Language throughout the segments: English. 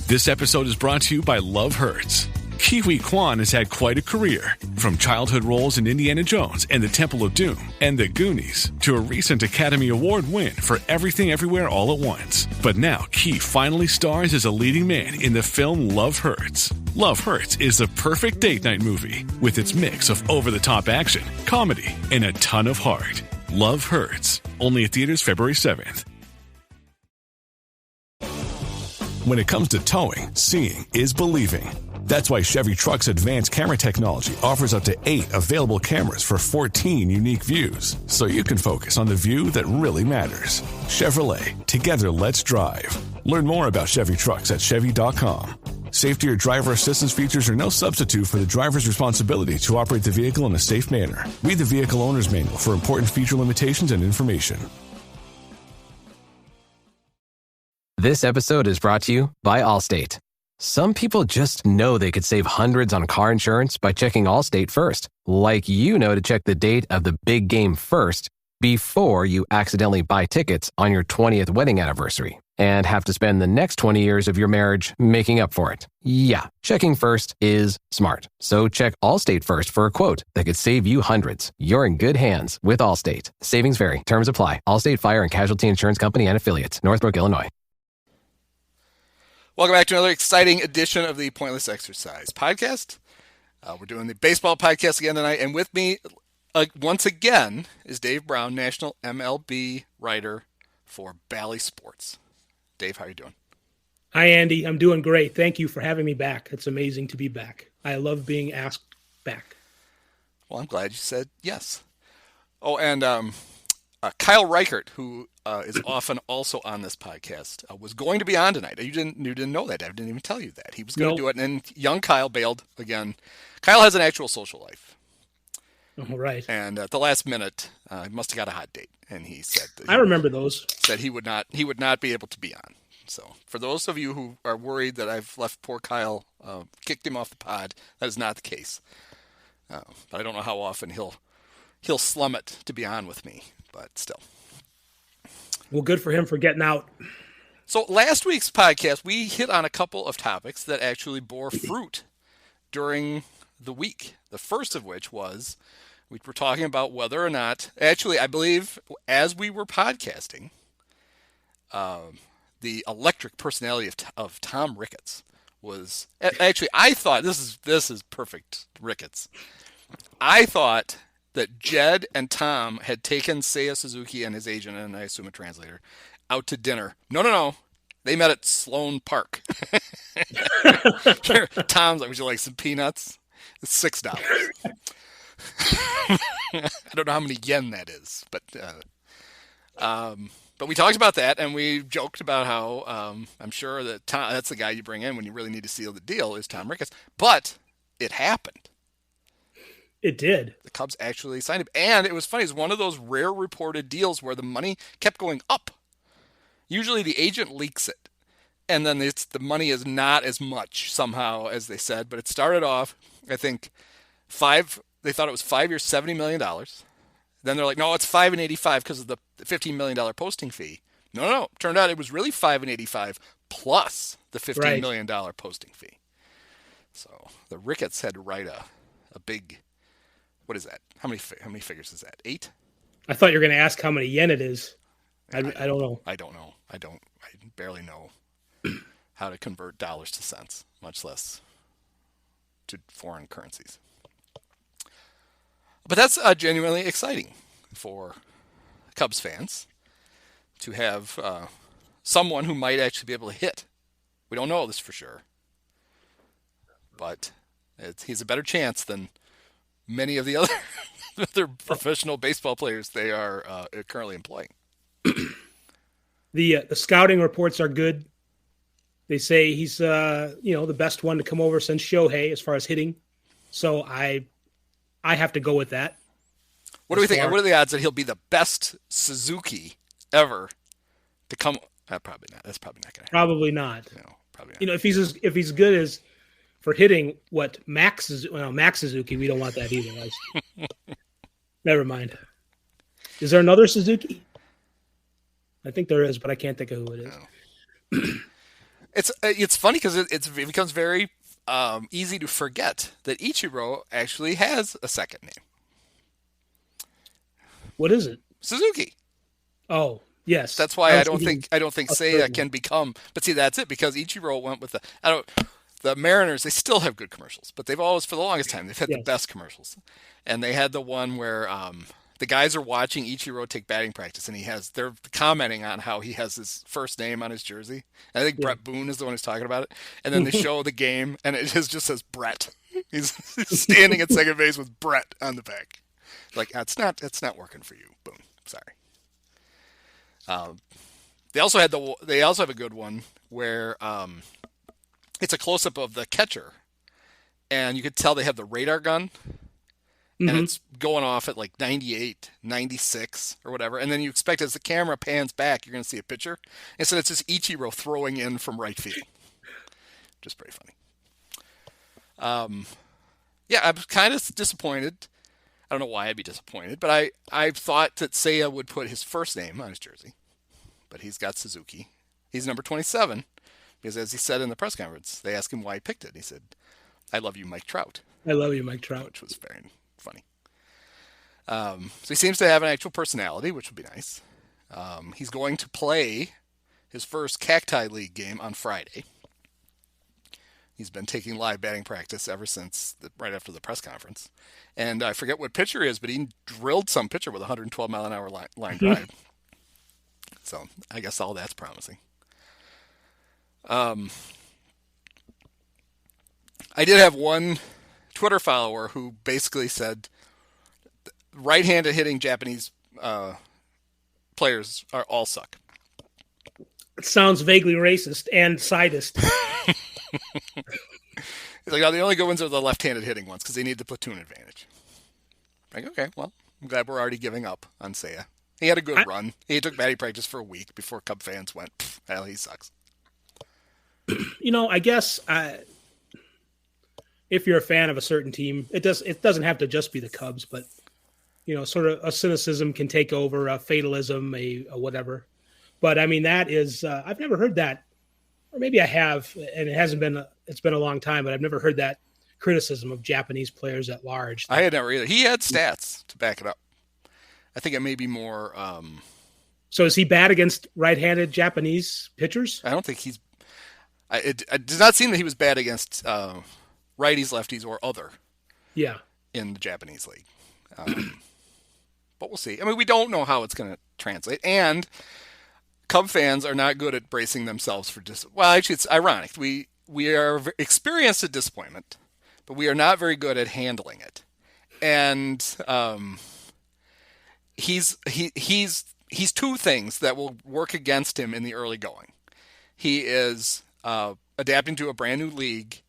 This episode is brought to you by Love Hurts. Kiwi Kwan has had quite a career, from childhood roles in Indiana Jones and the Temple of Doom and The Goonies to a recent Academy Award win for Everything Everywhere All at Once. But now Ki finally stars as a leading man in the film Love Hurts. Love Hurts is the perfect date night movie with its mix of over-the-top action, comedy, and a ton of heart. Love Hurts, only at theaters February 7th. When it comes to towing, seeing is believing. That's why Chevy Truck's advanced camera technology offers up to 8 available cameras for 14 unique views, so you can focus on the view that really matters. Chevrolet, together let's drive. Learn more about Chevy Trucks at Chevy.com. Safety or driver assistance features are no substitute for the driver's responsibility to operate the vehicle in a safe manner. Read the Vehicle Owner's Manual for important feature limitations and information. This episode is brought to you by Allstate. Some people just know they could save hundreds on car insurance by checking Allstate first. Like you know to check the date of the big game first before you accidentally buy tickets on your 20th wedding anniversary and have to spend the next 20 years of your marriage making up for it. Yeah, checking first is smart. So check Allstate first for a quote that could save you hundreds. You're in good hands with Allstate. Savings vary. Terms apply. Allstate Fire and Casualty Insurance Company and Affiliates. Northbrook, Illinois. Welcome back to another exciting edition of the Pointless Exercise podcast. We're doing the baseball podcast again tonight, and with me once again is Dave Brown, National MLB writer for Bally Sports. Dave, how are you doing? Hi, Andy. I'm doing great. Thank you for having me back. It's amazing to be back. I love being asked back. Well, I'm glad you said yes. Oh, and Kyle Reichert, who is often also on this podcast, was going to be on tonight. You didn't know that. I didn't even tell you that. He was going to do it, and then young Kyle bailed again. Kyle has an actual social life. Oh, right. And at the last minute, he must have got a hot date, and he said I remember those. Said he would not be able to be on. So for those of you who are worried that I've left poor Kyle, kicked him off the pod, that is not the case. But I don't know how often he'll slum it to be on with me, but still. Well, good for him for getting out. So last week's podcast, we hit on a couple of topics that actually bore fruit during the week. The first of which was we were talking about whether or not, actually, I believe as we were podcasting, the electric personality of Tom Ricketts was actually, I thought this is perfect Ricketts. I thought that Jed and Tom had taken Seiya Suzuki and his agent, and I assume a translator, out to dinner. No. They met at Sloan Park. Tom's like, would you like some peanuts? It's $6. I don't know how many yen that is, but we talked about that, and we joked about how I'm sure that Tom, that's the guy you bring in when you really need to seal the deal, is Tom Ricketts. But it happened. It did. The Cubs actually signed him. And it was funny. It's one of those rare reported deals where the money kept going up. Usually the agent leaks it. And then the money is not as much somehow as they said. But it started off, I think, they thought it was 5 years, $70 million. Then they're like, no, it's $5 and $85 because of the $15 million posting fee. No. Turned out it was really $5 and $85 plus the $15 million posting fee. So the Ricketts had to write a big... What is that? How many figures is that? 8? I thought you were going to ask how many yen it is. I don't know. I don't know. I barely know how to convert dollars to cents, much less to foreign currencies. But that's genuinely exciting for Cubs fans to have someone who might actually be able to hit. We don't know this for sure, but he's a better chance than many of the other professional baseball players they are currently employing. The scouting reports are good. They say he's the best one to come over since Shohei as far as hitting. So I have to go with that. What do we think? What are the odds that he'll be the best Suzuki ever to come? Probably not. That's probably not going to happen. Probably not. No, probably not. You know, if he's good as for hitting what Max Suzuki, we don't want that either. Never mind. Is there another Suzuki? I think there is, but I can't think of who it is. No. It's funny because it becomes very easy to forget that Ichiro actually has a second name. What is it? Suzuki. Oh, yes. That's why I don't think Seiya can become. But see, that's it, because Ichiro went with the Mariners. They still have good commercials, but they've always, for the longest time, they've had the best commercials. And they had the one where the guys are watching Ichiro take batting practice, and they're commenting on how he has his first name on his jersey. And I think Brett Boone is the one who's talking about it. And then they show the game, and it just says Brett. He's standing at second base with Brett on the back. Like, it's not working for you, Boone. Sorry. They also have a good one where it's a close up of the catcher, and you could tell they have the radar gun, and it's going off at like 98, 96 or whatever, and then you expect as the camera pans back, you're going to see a pitcher. Instead, it's just Ichiro throwing in from right field. Just pretty funny. Yeah, I'm kind of disappointed. I don't know why I'd be disappointed, but I thought that Seiya would put his first name on his jersey, but he's got Suzuki. He's number 27, because as he said in the press conference, they asked him why he picked it. He said, "I love you, Mike Trout." I love you, Mike Trout. Which was very funny. So he seems to have an actual personality, which would be nice. He's going to play his first Cacti League game on Friday. He's been taking live batting practice ever since right after the press conference. And I forget what pitcher he is, but he drilled some pitcher with a 112-mile-an-hour line drive. So I guess all that's promising. I did have one Twitter follower who basically said right-handed hitting Japanese players all suck. It sounds vaguely racist and sidist. He's like, the only good ones are the left-handed hitting ones because they need the platoon advantage. Like, okay, well, I'm glad we're already giving up on Seiya. He had a good run. He took batting practice for a week before Cub fans went, hell, he sucks. You know, I guess if you're a fan of a certain team, it doesn't have to just be the Cubs, but you know, sort of a cynicism can take over, a fatalism, a whatever. But I mean, that is I've never heard that, or maybe I have, and it's been a long time, but I've never heard that criticism of Japanese players at large. I had never either. He had stats to back it up. I think it may be more. So is he bad against right-handed Japanese pitchers? I don't think he's. It does not seem that he was bad against righties, lefties, or other. Yeah. In the Japanese league, but we'll see. I mean, we don't know how it's going to translate, and Cub fans are not good at bracing themselves for well, actually, it's ironic. We are experienced at disappointment, but we are not very good at handling it. And he's two things that will work against him in the early going. He is adapting to a brand new league,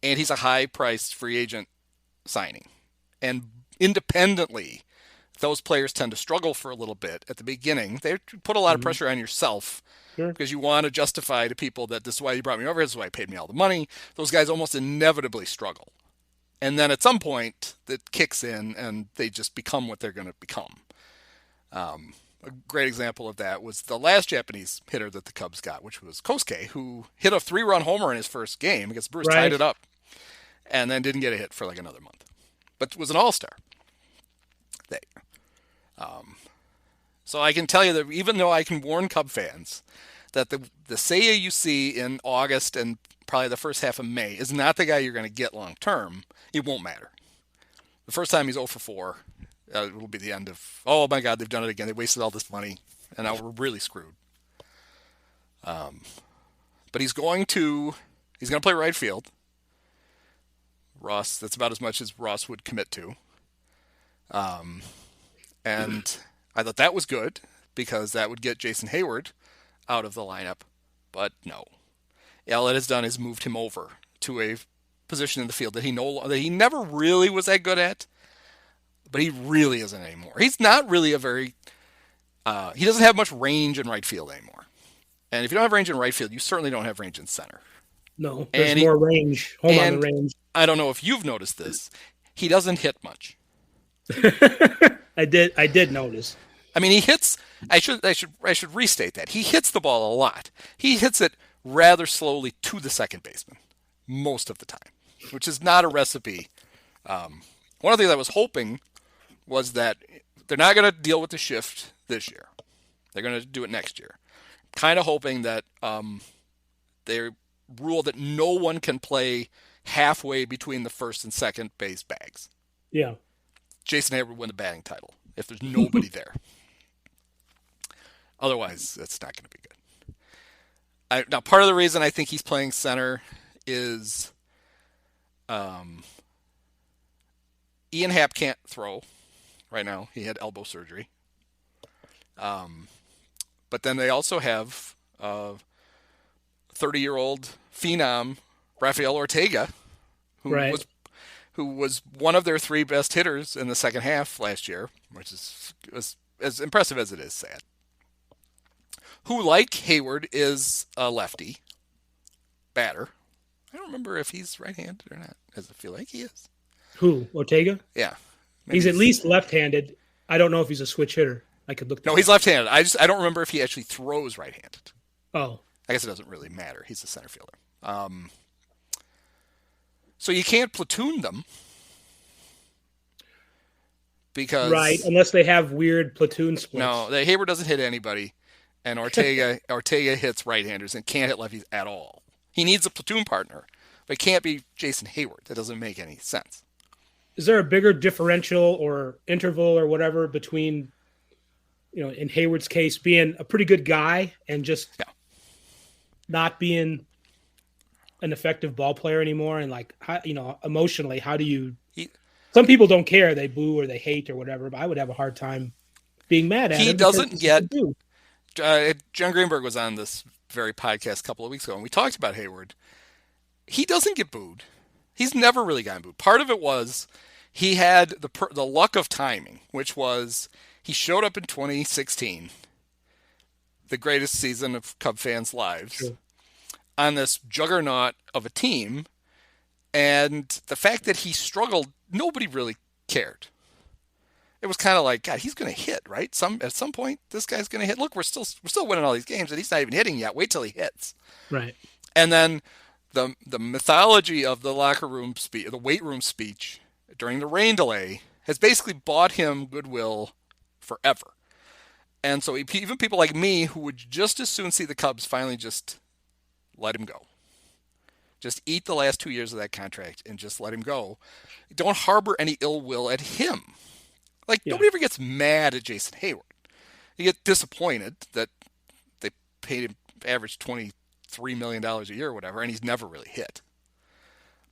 and he's a high-priced free agent signing. And independently, those players tend to struggle for a little bit at the beginning. They put a lot of pressure on yourself because you want to justify to people that this is why you brought me over, this is why you paid me all the money. Those guys almost inevitably struggle. And then at some point, that kicks in, and they just become what they're going to become. A great example of that was the last Japanese hitter that the Cubs got, which was Kosuke, who hit a 3-run homer in his first game because Bruce tied it up, and then didn't get a hit for like another month. But was an all-star. So I can tell you that even though I can warn Cub fans that the Seiya you see in August and probably the first half of May is not the guy you're going to get long term, it won't matter. The first time he's 0 for 4, it will be the end of, oh my God, they've done it again. They wasted all this money, and now we're really screwed. But he's going to play right field. Ross, that's about as much as Ross would commit to. And I thought that was good because that would get Jason Heyward out of the lineup. But no. All it has done is moved him over to a position in the field that he never really was that good at, but he really isn't anymore. He's not really he doesn't have much range in right field anymore. And if you don't have range in right field, you certainly don't have range in center. No, there's more range, home on the range. I don't know if you've noticed this. He doesn't hit much. I did notice. I mean, he hits. I should restate that. He hits the ball a lot. He hits it rather slowly to the second baseman most of the time, which is not a recipe. One of the things I was hoping was that they're not going to deal with the shift this year. They're going to do it next year. Kind of hoping that they rule that no one can play halfway between the first and second base bags. Yeah. Jason Heyward would win the batting title if there's nobody there. Otherwise, that's not going to be good. Now, part of the reason I think he's playing center is Ian Happ can't throw right now. He had elbow surgery. But then they also have 30-year-old phenom Rafael Ortega, who was one of their 3 best hitters in the second half last year, which is as impressive as it is sad. Who, like Heyward, is a lefty batter. I don't remember if he's right-handed or not. Does it feel like he is? Who, Ortega? Yeah. He's at least left-handed. I don't know if he's a switch hitter. I could look. No, he's left-handed. I don't remember if he actually throws right-handed. Oh. I guess it doesn't really matter. He's a center fielder. So you can't platoon them because unless they have weird platoon splits. No, Heyward doesn't hit anybody, and Ortega hits right-handers and can't hit lefties at all. He needs a platoon partner, but it can't be Jason Heyward. That doesn't make any sense. Is there a bigger differential or interval or whatever between, in Heyward's case, being a pretty good guy and just not being an effective ball player anymore? And emotionally, how do you? Some people don't care; they boo or they hate or whatever. But I would have a hard time being mad at him. He doesn't get. John Greenberg was on this very podcast a couple of weeks ago, and we talked about Heyward. He doesn't get booed. He's never really gotten booed. Part of it was he had the luck of timing, which was he showed up in 2016, the greatest season of Cub fans' lives, on this juggernaut of a team, and the fact that he struggled, nobody really cared. It was kind of like, God, he's going to hit, right? At some point, this guy's going to hit. Look, we're still winning all these games, and he's not even hitting yet. Wait till he hits. Right. And then the mythology of the locker room speech, the weight room speech during the rain delay, has basically bought him goodwill forever. And so even people like me who would just as soon see the Cubs finally just let him go. Just eat the last 2 years of that contract and just let him go. Don't harbor any ill will at him. Nobody ever gets mad at Jason Heyward. You get disappointed that they paid him average $23 million a year or whatever, and he's never really hit.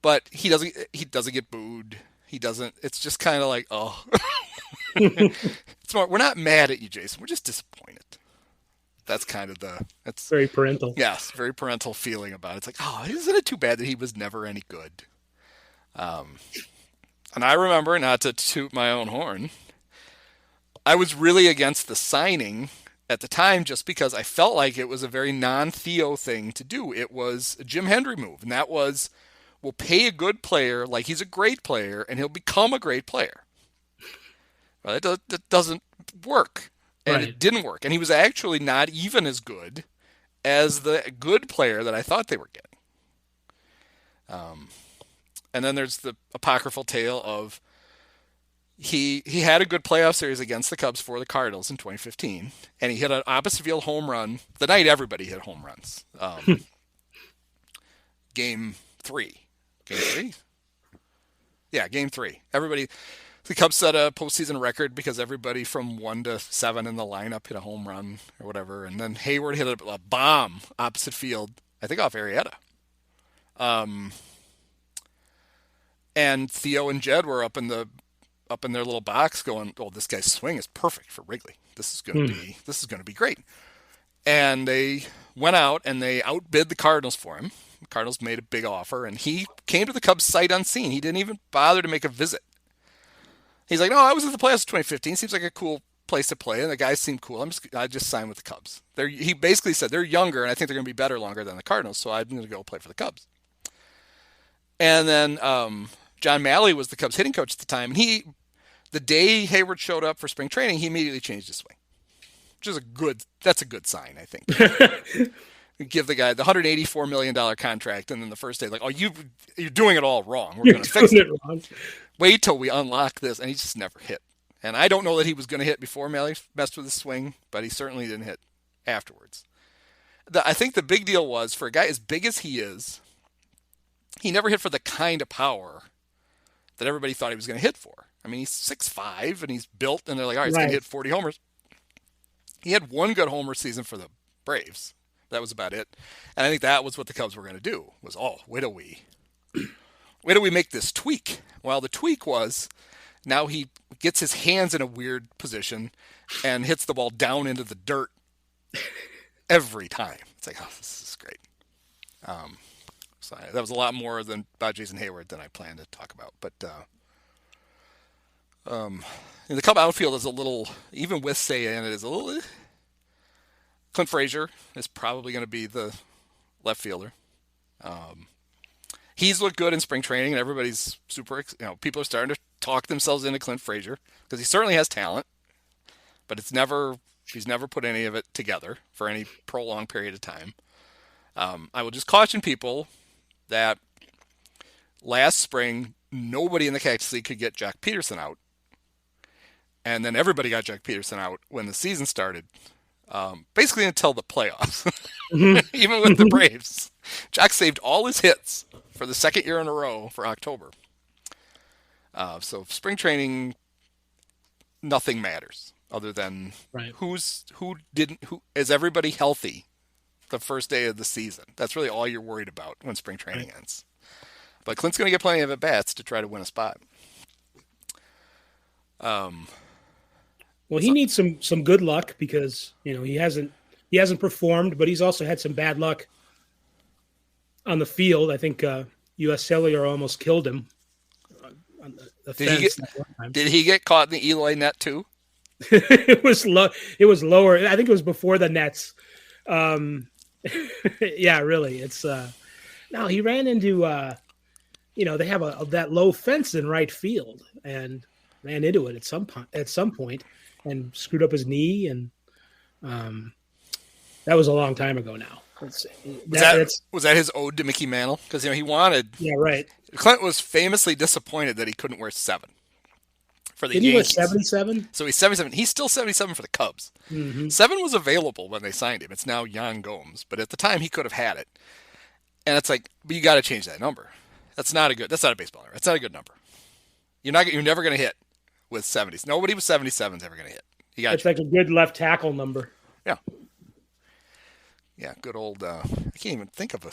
But he doesn't get booed. He doesn't. It's just kind of like, oh. We're not mad at you, Jason. We're just disappointed. That's kind of that's very parental. Yes, very parental feeling about it. It's like, oh, isn't it too bad that he was never any good? And I remember, not to toot my own horn, I was really against the signing at the time just because I felt like it was a very non-Theo thing to do. It was a Jim Hendry move, and that was, we'll pay a good player like he's a great player, and he'll become a great player. Well, that doesn't work, and It didn't work. And he was actually not even as good as the good player that I thought they were getting. And then there's the apocryphal tale of he had a good playoff series against the Cubs for the Cardinals in 2015, and he hit an opposite field home run the night everybody hit home runs. Game 3. Game 3? Yeah, Game 3. The Cubs set a postseason record because everybody from 1 to 7 in the lineup hit a home run or whatever, and then Heyward hit a bomb opposite field, I think off Arrieta. And Theo and Jed were up in their little box going, "Oh, this guy's swing is perfect for Wrigley. This is going to be great." And they went out and they outbid the Cardinals for him. The Cardinals made a big offer, and he came to the Cubs sight unseen. He didn't even bother to make a visit. He's like, no, I was at the playoffs in 2015. Seems like a cool place to play, and the guys seem cool. I just signed with the Cubs. He basically said they're younger, and I think they're going to be better longer than the Cardinals, so I'm going to go play for the Cubs. And then John Malley was the Cubs hitting coach at the time, and the day Heyward showed up for spring training, he immediately changed his swing, which is that's a good sign, I think. Give the guy the $184 million contract, and then the first day, like, oh, you're doing it all wrong. We're going to fix it. Wait till we unlock this, and he just never hit. And I don't know that he was going to hit before Malley messed with his swing, but he certainly didn't hit afterwards. I think the big deal was, for a guy as big as he is, he never hit for the kind of power that everybody thought he was going to hit for. I mean, he's 6'5", and he's built, and they're like, all right, he's going to hit 40 homers. He had one good homer season for the Braves. That was about it. And I think that was what the Cubs were going to do, was, wait till we make this tweak. Well, the tweak was, now he gets his hands in a weird position and hits the ball down into the dirt every time. It's like, this is great. So that was a lot more about Jason Heyward than I planned to talk about. But the Cub outfield is a little, even with Seiya in it, is a little. Clint Frazier is probably going to be the left fielder. He's looked good in spring training, and everybody's super. People are starting to talk themselves into Clint Frazier because he certainly has talent, but he's never put any of it together for any prolonged period of time. I will just caution people that last spring nobody in the Cactus League could get Jack Peterson out, and then everybody got Jack Peterson out when the season started. Basically until the playoffs, even with the Braves. Jack saved all his hits for the second year in a row for October. So spring training, nothing matters other than who is everybody healthy the first day of the season. That's really all you're worried about when spring training ends. But Clint's going to get plenty of at-bats to try to win a spot. Well, he needs some good luck because he hasn't performed, but he's also had some bad luck on the field. I think U.S. Cellular almost killed him on the fence. Did he get caught in the Eloy net too? It was low. It was lower. I think it was before the nets. Yeah, really. It's no. He ran into they have that low fence in right field and ran into it at some point. And screwed up his knee, and that was a long time ago now. Was that his ode to Mickey Mantle? Because he wanted. Yeah, right. Clint was famously disappointed that he couldn't wear 7 for the Yankees. He was 77. So he's 77. He's still 77 for the Cubs. Mm-hmm. 7 was available when they signed him. It's now Yan Gomes, but at the time he could have had it. And it's like, but you got to change that number. That's not a baseball number. That's not a good number. You're never going to hit with 70s. Nobody with 77 is ever going to hit. It's like a good left tackle number. Yeah. Yeah, good old. I can't even think of a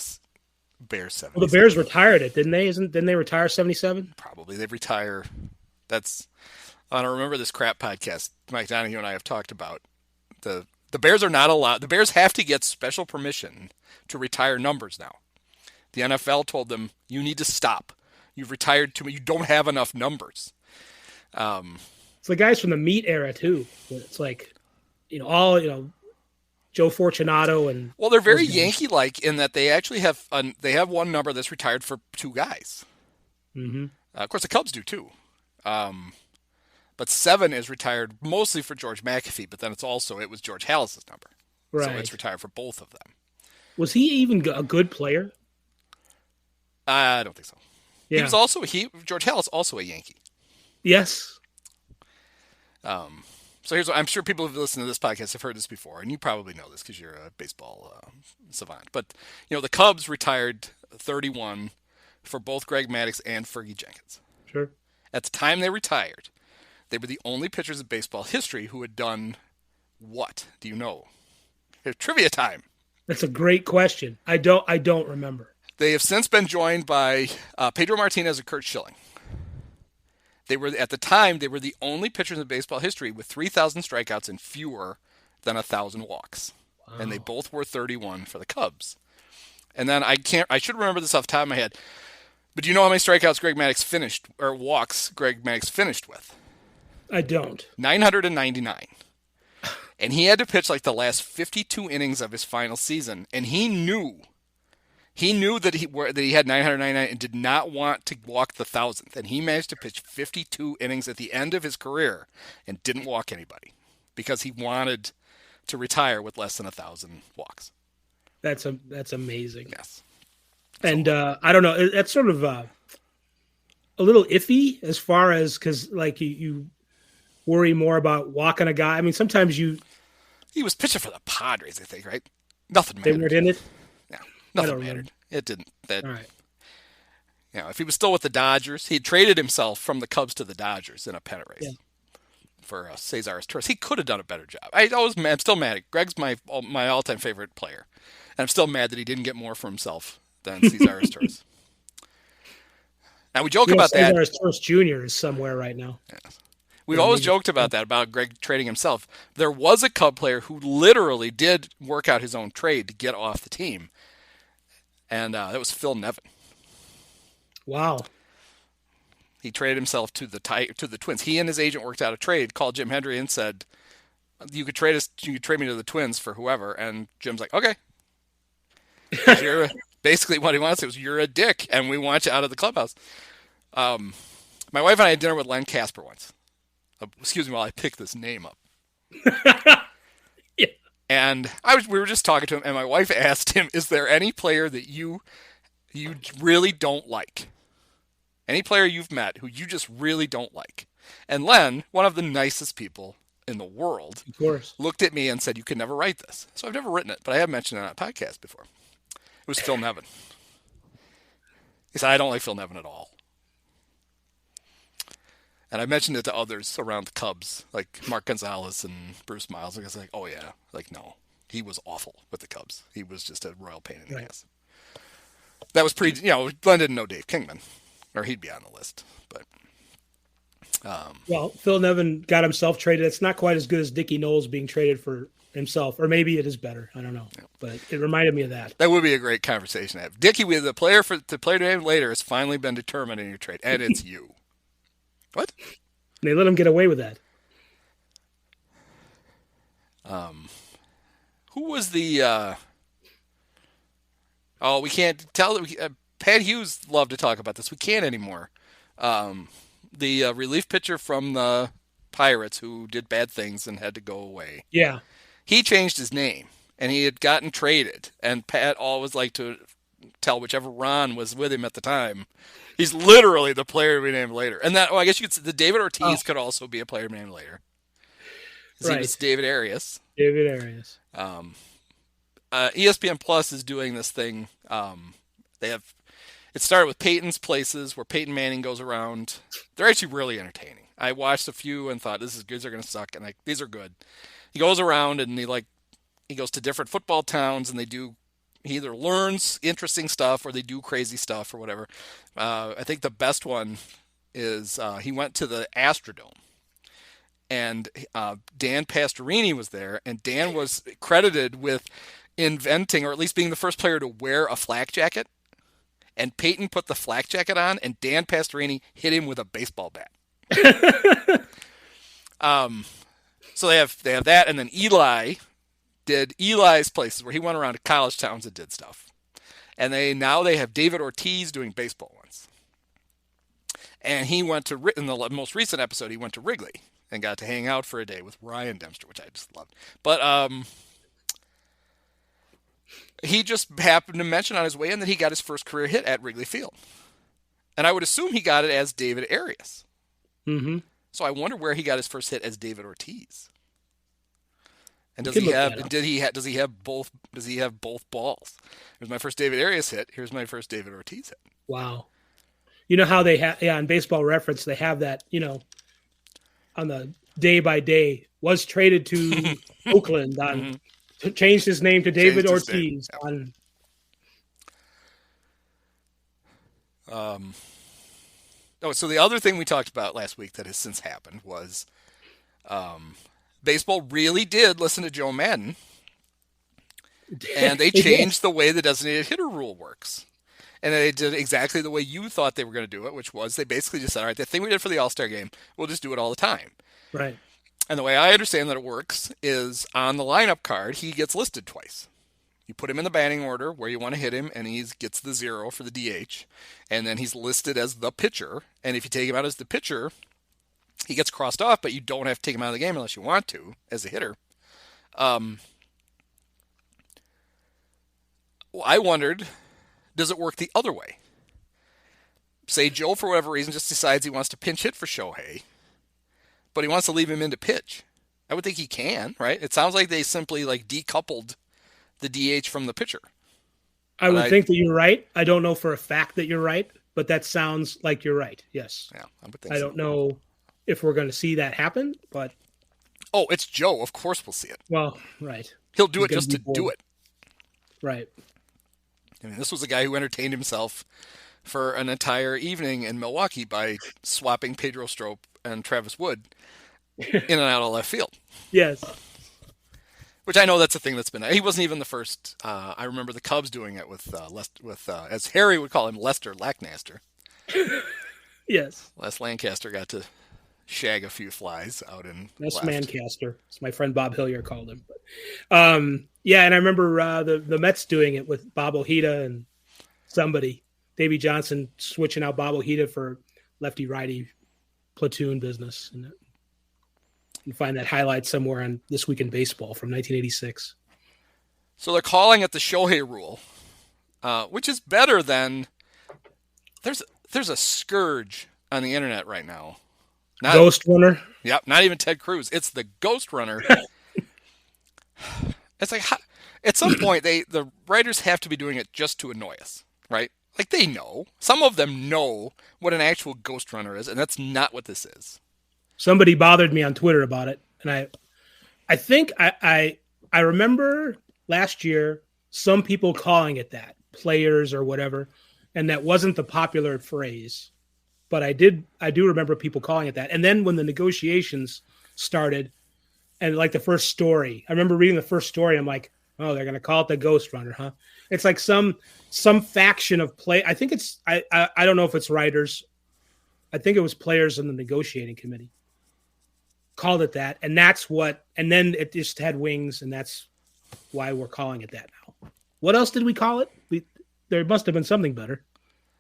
Bears 70. Well, the Bears retired it, didn't they? Didn't they retire 77? Probably. They retire. That's. I don't remember this crap podcast Mike Donahue and I have talked about. The Bears are not allowed. The Bears have to get special permission to retire numbers now. The NFL told them, you need to stop. You've retired too many. You don't have enough numbers. It's the guys from the meat era too. It's like, Joe Fortunato and. Well, they're very Yankee-like in that they actually have one number that's retired for 2 guys. Mm-hmm. Of course, the Cubs do too. But 7 is retired mostly for George McAfee, but then it was George Halas's number, right? So it's retired for both of them. Was he even a good player? I don't think so. Yeah. He was also George Halas also a Yankee. Yes. So here's what I'm sure people who've listened to this podcast have heard this before, and you probably know this because you're a baseball savant. But the Cubs retired 31 for both Greg Maddux and Fergie Jenkins. Sure. At the time they retired, they were the only pitchers in baseball history who had done what? Do you know? It's trivia time. That's a great question. I don't remember. They have since been joined by Pedro Martinez and Curt Schilling. At the time, they were the only pitchers in baseball history with 3,000 strikeouts and fewer than 1,000 walks. Wow. And they both were 31 for the Cubs. And then I should remember this off the top of my head. But do you know how many strikeouts Greg Maddux finished, or walks Greg Maddux finished with? I don't. 999. And he had to pitch like the last 52 innings of his final season, and he knew that he had 999 and did not want to walk the 1,000th. And he managed to pitch 52 innings at the end of his career and didn't walk anybody because he wanted to retire with less than 1,000 walks. That's amazing. Yes. And I don't know. That's sort of a little iffy as far as because like you worry more about walking a guy. I mean, sometimes he was pitching for the Padres, I think, right? Nothing mattered. They weren't in it. Yeah, nothing mattered. It didn't. All right. You know, if he was still with the Dodgers, he traded himself from the Cubs to the Dodgers in a pennant race for Cesar Torres. He could have done a better job. I'm still mad. Greg's my all-time favorite player, and I'm still mad that he didn't get more for himself than Cesar Torres. Now we joke about that. Cesar Torres Jr. is somewhere right now. Yes. We've always joked about that, about Greg trading himself. There was a Cub player who literally did work out his own trade to get off the team, and that was Phil Nevin. Wow. He traded himself to the Twins. He and his agent worked out a trade, called Jim Hendry and said, you could trade me to the Twins for whoever. And Jim's like, okay. Basically what he wants was, you're a dick, and we want you out of the clubhouse. My wife and I had dinner with Len Casper once. Excuse me while I pick this name up. Yeah. And we were just talking to him, and my wife asked him, is there any player that you really don't like? Any player you've met who you just really don't like? And Len, one of the nicest people in the world, of course, looked at me and said, you could never write this. So I've never written it, but I have mentioned it on a podcast before. It was Phil Nevin. He said, I don't like Phil Nevin at all. And I mentioned it to others around the Cubs, like Mark Gonzalez and Bruce Miles. I was like, oh yeah, like no, he was awful with the Cubs. He was just a royal pain in the ass. That was Glenn didn't know Dave Kingman, or he'd be on the list. But well, Phil Nevin got himself traded. It's not quite as good as Dickie Knowles being traded for himself, or maybe it is better. I don't know, but it reminded me of that. That would be a great conversation to have. Dickie, the player to name later has finally been determined in your trade, and it's you. What? They let him get away with that. Who was the? Oh, we can't tell. Pat Hughes loved to talk about this. We can't anymore. The relief pitcher from the Pirates who did bad things and had to go away. Yeah. He changed his name, and he had gotten traded. And Pat always liked to tell whichever Ron was with him at the time, he's literally the player to be named later. And that, I guess you could say the David Ortiz could also be a player to be named later. Right. He was David Arias. David Arias. ESPN Plus is doing this thing. It started with Peyton's Places, where Peyton Manning goes around. They're actually really entertaining. I watched a few and thought, these are going to suck, and these are good. He goes around and he goes to different football towns, and he either learns interesting stuff or they do crazy stuff or whatever. I think the best one is he went to the Astrodome, and Dan Pastorini was there, and Dan was credited with inventing, or at least being the first player to wear a flak jacket. And Peyton put the flak jacket on, and Dan Pastorini hit him with a baseball bat. So they have that, and then Eli did Eli's Places, where he went around to college towns and did stuff. And now they have David Ortiz doing baseball ones. And he went to, in the most recent episode, he went to Wrigley and got to hang out for a day with Ryan Dempster, which I just loved. But he just happened to mention on his way in that he got his first career hit at Wrigley Field. And I would assume he got it as David Arias. Mm-hmm. So I wonder where he got his first hit as David Ortiz. And does he have both balls? Here's my first David Arias hit. Here's my first David Ortiz hit. Wow. You know how they have, on Baseball Reference, they have that, on the day by day, was traded to Oakland on, changed his name to David Ortiz on. So the other thing we talked about last week that has since happened was, baseball really did listen to Joe Madden And they changed the way the designated hitter rule works. And they did exactly the way you thought they were going to do it, which was they basically just said, all right, the thing we did for the All-Star game, we'll just do it all the time. Right. And the way I understand that it works is on the lineup card, he gets listed twice. You put him in the batting order where you want to hit him, and he gets the 0 for the DH. And then he's listed as the pitcher. And if you take him out as the pitcher, he gets crossed off, but you don't have to take him out of the game unless you want to as a hitter. I wondered, does it work the other way? Say Joe, for whatever reason, just decides he wants to pinch hit for Shohei, but he wants to leave him in to pitch. I would think he can, right? It sounds like they simply decoupled the DH from the pitcher. I would think that you're right. I don't know for a fact that you're right, but that sounds like you're right. Yes. Yeah, I would think I don't know if we're going to see that happen, but... Oh, it's Joe. Of course we'll see it. Well, right. He'll do it just to do it. Right. I mean, this was a guy who entertained himself for an entire evening in Milwaukee by swapping Pedro Strop and Travis Wood in and out of left field. Yes. Which I know that's a thing that's been... He wasn't even the first. I remember the Cubs doing it with as Harry would call him, Lester Lacknaster. Yes. Les Lancaster got to shag a few flies out in Les left. Mancaster, as my friend Bob Hillier called him. But, yeah, and I remember the Mets doing it with Bob Ojeda and somebody, Davey Johnson, switching out Bob Ojeda for lefty-righty platoon business. And you can find that highlight somewhere on This Week in Baseball from 1986. So they're calling it the Shohei rule, which is better than... There's a scourge on the internet right now. Ghost Runner? Yep, not even Ted Cruz. It's the Ghost Runner. It's like, at some point, the writers have to be doing it just to annoy us, right? Like, they know. Some of them know what an actual Ghost Runner is, and that's not what this is. Somebody bothered me on Twitter about it, and I think I remember last year some people calling it that, players or whatever, and that wasn't the popular phrase. But I do remember people calling it that. And then when the negotiations started, and the first story, I remember reading the first story. I'm like, oh, they're going to call it the Ghost Runner, huh? It's like some faction of play. I think it's I don't know if it's writers. I think it was players in the negotiating committee called it that, and that's what. And then it just had wings, and that's why we're calling it that now. What else did we call it? There must have been something better.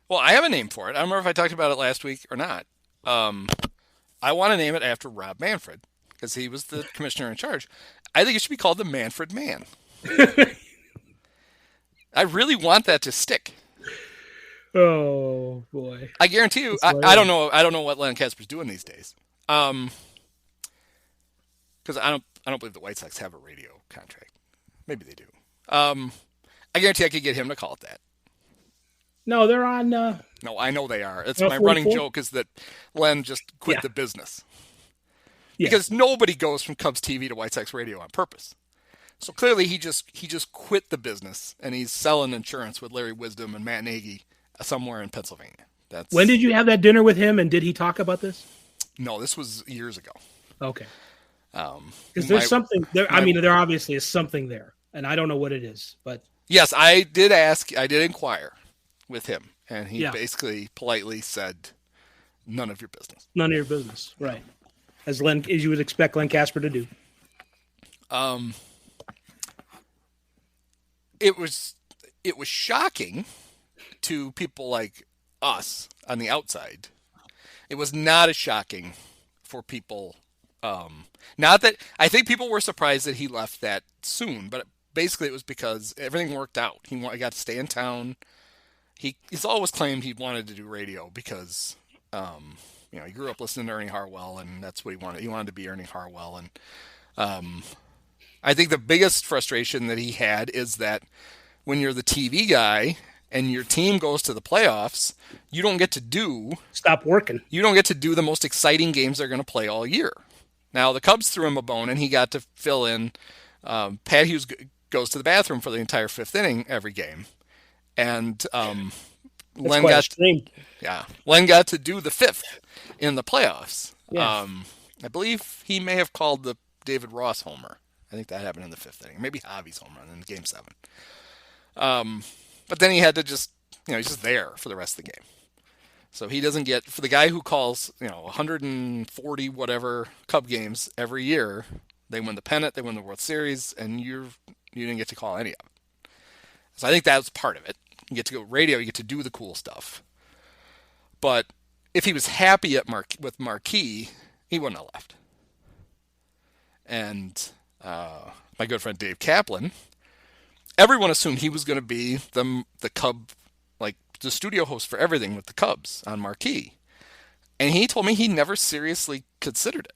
Well, I have a name for it. I don't remember if I talked about it last week or not. I want to name it after Rob Manfred because he was the commissioner in charge. I think it should be called the Manfred Man. I really want that to stick. Oh boy! I guarantee you. I don't know. I don't know what Lancasper's doing these days. Because I don't believe the White Sox have a radio contract. Maybe they do. I guarantee I could get him to call it that. No, they're on... No, I know they are. It's my running joke is that Len just quit the business. Yeah. Because nobody goes from Cubs TV to White Sox radio on purpose. So clearly he just quit the business, and he's selling insurance with Larry Wisdom and Matt Nagy somewhere in Pennsylvania. When did you have that dinner with him, and did he talk about this? No, this was years ago. Okay. Because there's something there. There obviously is something there, and I don't know what it is. But yes, I did inquire with him, and he basically politely said, "None of your business." None of your business, right? As you would expect Len Casper to do. It was shocking to people like us on the outside. It was not as shocking for people. Not that I think people were surprised that he left that soon, but basically it was because everything worked out. He got to stay in town. He's always claimed he wanted to do radio because, he grew up listening to Ernie Harwell, and that's what he wanted. He wanted to be Ernie Harwell, and I think the biggest frustration that he had is that when you're the TV guy and your team goes to the playoffs, you don't get to stop working. You don't get to do the most exciting games they're going to play all year. Now the Cubs threw him a bone, and he got to fill in. Pat Hughes goes to the bathroom for the entire fifth inning every game. And Len got to do the fifth in the playoffs. Yes. I believe he may have called the David Ross homer I think that happened in the 5th inning. Maybe Javi's home run in Game 7. But then he had to just, he's just there for the rest of the game. So he doesn't get, for the guy who calls, 140 whatever Cub games every year, they win the pennant, they win the World Series, and you didn't get to call any of it. So I think that was part of it. You get to go radio, you get to do the cool stuff. But if he was happy with Marquee, he wouldn't have left. And my good friend Dave Kaplan, everyone assumed he was going to be the Cub, like the studio host for everything with the Cubs on Marquee. And he told me he never seriously considered it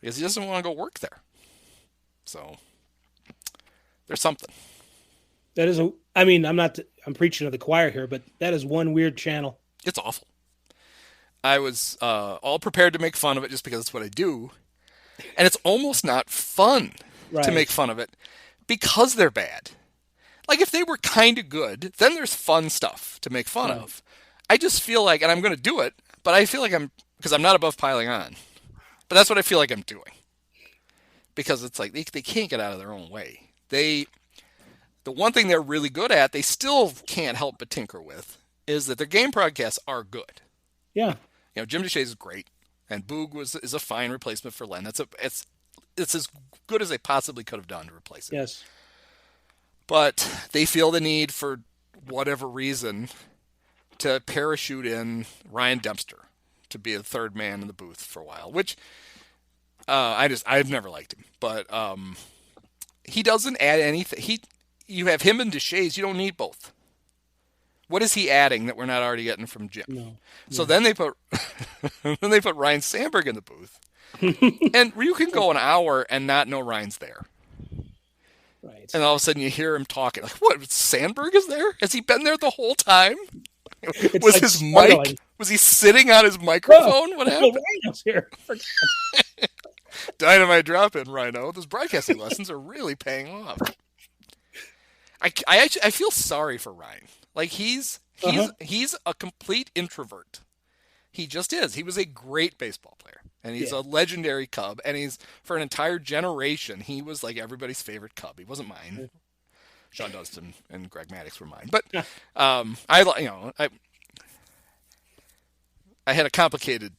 because he doesn't want to go work there. So there's something. That is I'm preaching to the choir here, but that is one weird channel. It's awful. I was all prepared to make fun of it just because it's what I do. And it's almost not fun to make fun of it because they're bad. Like, if they were kind of good, then there's fun stuff to make fun of. I just feel like, and I'm going to do it, but I feel like because I'm not above piling on. But that's what I feel like I'm doing. Because it's like, they can't get out of their own way. The one thing they're really good at, they still can't help but tinker with, is that their game broadcasts are good. Yeah. Jim DeShays is great, and Boog is a fine replacement for Len. It's as good as they possibly could have done to replace it. Yes. But they feel the need, for whatever reason, to parachute in Ryan Dempster to be a third man in the booth for a while, which I've never liked him. But he doesn't add anything. You have him and DeShays. You don't need both. What is he adding that we're not already getting from Jim? No. So then they put Ryan Sandberg in the booth, and you can go an hour and not know Ryan's there. Right. And all of a sudden you hear him talking. Like, what? Sandberg is there? Has he been there the whole time? Was like his mic? Was he sitting on his microphone? What happened? Rhino's here. Dynamite drop in, Rhino. Those broadcasting lessons are really paying off. I feel sorry for Ryan. Like, he's a complete introvert. He just is. He was a great baseball player, and he's a legendary Cub. And for an entire generation, he was like everybody's favorite Cub. He wasn't mine. Sean Dunston and Greg Maddux were mine. But I had a complicated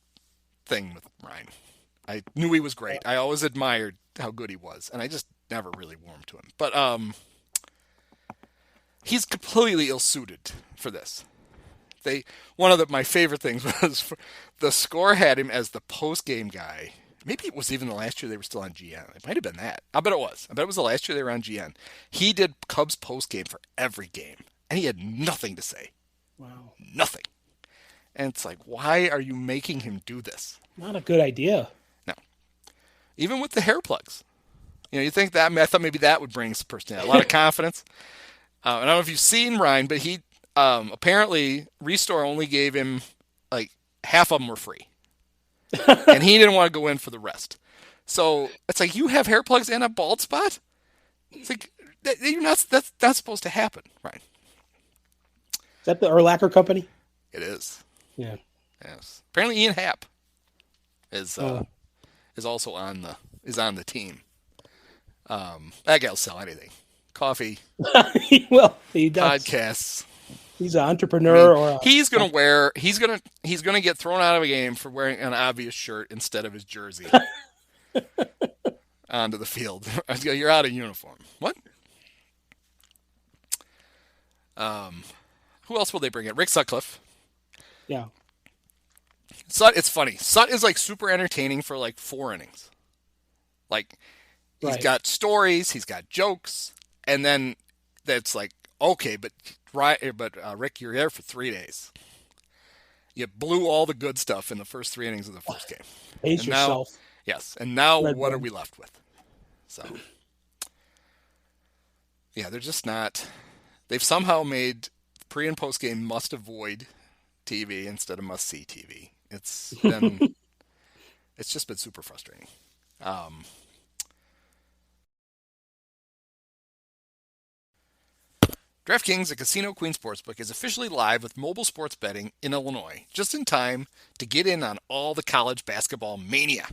thing with Ryan. I knew he was great. I always admired how good he was, and I just never really warmed to him. But he's completely ill-suited for this. One of my favorite things was the Score had him as the post-game guy. Maybe it was even the last year they were still on GN. It might have been that. I bet it was. I bet it was the last year they were on GN. He did Cubs post-game for every game, and he had nothing to say. Wow. Nothing. And it's like, why are you making him do this? Not a good idea. No. Even with the hair plugs. You think that, I thought maybe that would bring some personality, a lot of confidence. I don't know if you've seen Ryan, but he apparently Restore only gave him like half of them were free, and he didn't want to go in for the rest. So it's like, you have hair plugs and a bald spot. It's like that's not supposed to happen, right? Is that the Urlacher company? It is. Yeah. Yes. Apparently Ian Happ is also on the team. That guy'll sell anything. Coffee. Well, he does. Podcasts. He's an entrepreneur. He's gonna get thrown out of a game for wearing an obvious shirt instead of his jersey onto the field. You're out of uniform. What? Who else will they bring in? Rick Sutcliffe. Yeah. Sut, it's funny. Sut is like super entertaining for like 4 innings. Like, he's got stories, he's got jokes, and then that's like, okay, but Rick, you're there for 3 days. You blew all the good stuff in the first 3 innings of the first game. Pace yourself. Yes, and now what are we left with? So, yeah, they're just not. They've somehow made pre and post game must avoid TV instead of must see TV. It's just been super frustrating. DraftKings, a Casino Queen Sportsbook, is officially live with mobile sports betting in Illinois, just in time to get in on all the college basketball mania.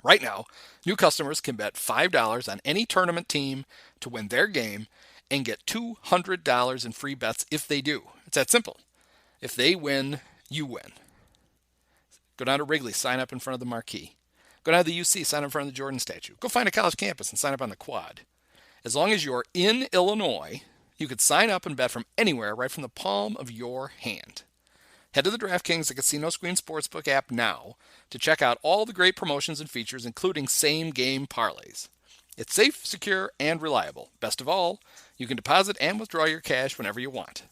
Right now, new customers can bet $5 on any tournament team to win their game and get $200 in free bets if they do. It's that simple. If they win, you win. Go down to Wrigley, sign up in front of the marquee. Go down to the UC, sign up in front of the Jordan statue. Go find a college campus and sign up on the quad. As long as you're in Illinois, you could sign up and bet from anywhere right from the palm of your hand. Head to the DraftKings, the Casino Screen Sportsbook app now to check out all the great promotions and features, including same-game parlays. It's safe, secure, and reliable. Best of all, you can deposit and withdraw your cash whenever you want.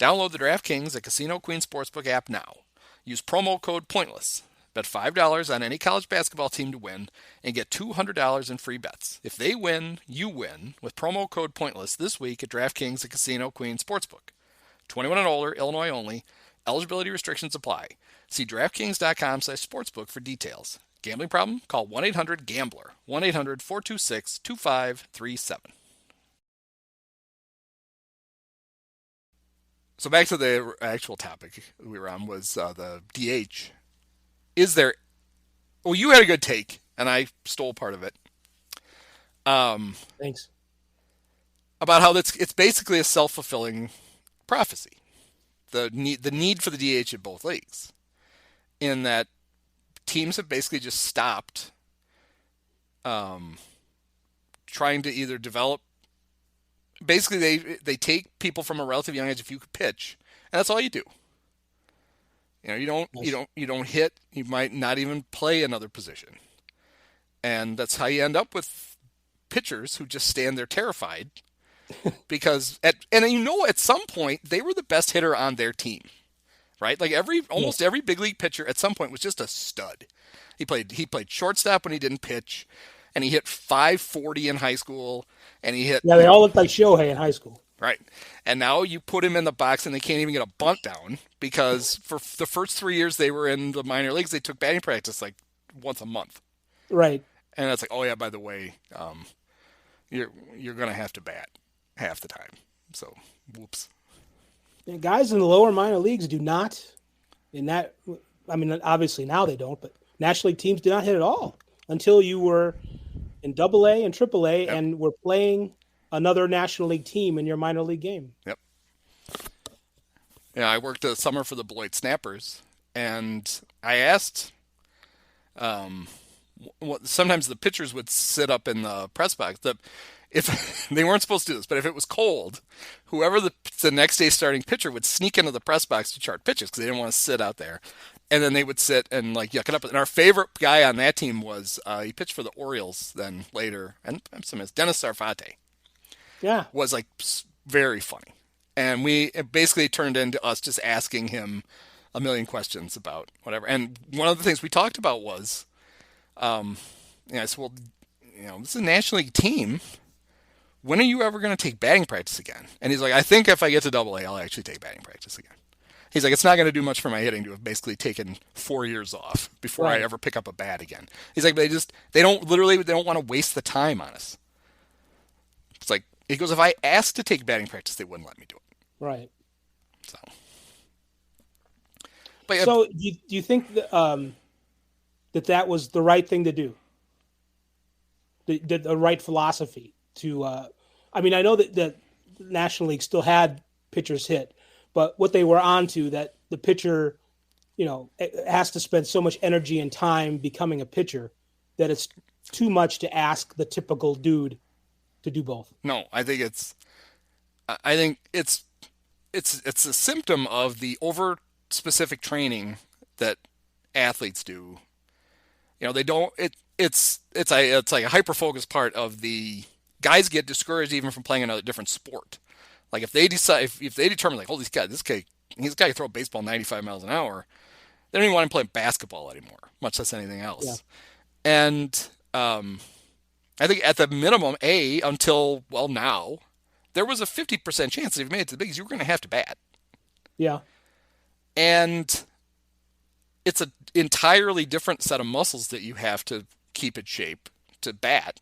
Download the DraftKings, the Casino Queen Sportsbook app now. Use promo code POINTLESS. Bet $5 on any college basketball team to win and get $200 in free bets. If they win, you win with promo code POINTLESS this week at DraftKings, the Casino Queen Sportsbook. 21 and older, Illinois only. Eligibility restrictions apply. See DraftKings.com/sportsbook for details. Gambling problem? Call 1-800-GAMBLER. 1-800-426-2537. So back to the actual topic we were on was the DH. Is there... Well, you had a good take, and I stole part of it. Thanks. About how it's basically a self-fulfilling prophecy. The need for the DH in both leagues. In that teams have basically just stopped trying to either develop... Basically, they take people from a relative young age if you could pitch, and that's all you do. You know, you don't hit. You might not even play another position, and that's how you end up with pitchers who just stand there terrified because at some point they were the best hitter on their team, right? Like almost every big league pitcher at some point was just a stud. He played shortstop when he didn't pitch, and he hit .540 in high school, and he hit. Yeah, they all looked like Shohei in high school. Right. And now you put him in the box and they can't even get a bunt down because for the first 3 years they were in the minor leagues, they took batting practice like once a month. Right. And it's like, oh yeah, by the way, you're going to have to bat half the time. So, whoops. And guys in the lower minor leagues do not, obviously now they don't, but National League teams do not hit at all until you were in AA and AAA and were playing another National League team in your minor league game. Yep. Yeah, I worked a summer for the Beloit Snappers, and I asked, sometimes the pitchers would sit up in the press box. If they weren't supposed to do this, but if it was cold, whoever the next day starting pitcher would sneak into the press box to chart pitches because they didn't want to sit out there. And then they would sit and like yuck it up. And our favorite guy on that team was he pitched for the Orioles then later, and Dennis Sarfate. Yeah, was like very funny, and it basically turned into us just asking him a million questions about whatever. And one of the things we talked about was, I said, well, this is a National League team. When are you ever going to take batting practice again? And he's like, I think if I get to AA, I'll actually take batting practice again. He's like, it's not going to do much for my hitting to have basically taken 4 years off before I ever pick up a bat again. He's like, they don't want to waste the time on us. It's like, he goes, if I asked to take batting practice, they wouldn't let me do it. Right. So, do you think that was the right thing to do? The right philosophy to? I know that the National League still had pitchers hit, but what they were onto that the pitcher, has to spend so much energy and time becoming a pitcher that it's too much to ask the typical dude to do both. No, I think it's a symptom of the over specific training that athletes do. They don't. It's like a hyper focused part of the guys get discouraged even from playing another different sport. Like if they decide if they determine like, oh, this guy can throw a baseball 95 miles an hour, they don't even want him playing basketball anymore, much less anything else. Yeah. And I think at the minimum, until now, there was a 50% chance that if you made it to the bigs, you were going to have to bat. Yeah. And it's an entirely different set of muscles that you have to keep in shape to bat,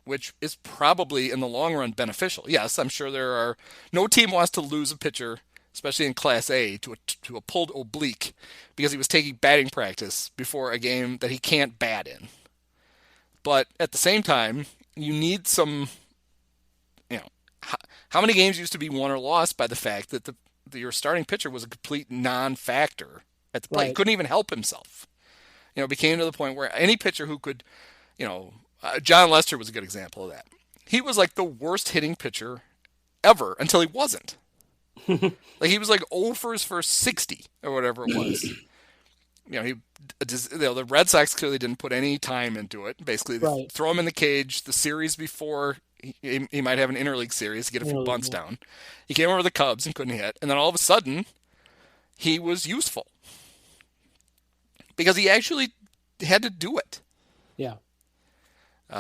which is probably in the long run beneficial. Yes, I'm sure no team wants to lose a pitcher, especially in Class A, to a pulled oblique because he was taking batting practice before a game that he can't bat in. But at the same time, you need some, how many games used to be won or lost by the fact that your starting pitcher was a complete non-factor at the plate. He couldn't even help himself. It became to the point where any pitcher who could, John Lester was a good example of that. He was like the worst hitting pitcher ever until he wasn't. Like he was like 0 for his first 60 or whatever it was. The Red Sox clearly didn't put any time into it. Basically, they throw him in the cage the series before he might have an interleague series to get a few bunts down. He came over to the Cubs and couldn't hit, and then all of a sudden, he was useful because he actually had to do it. Yeah.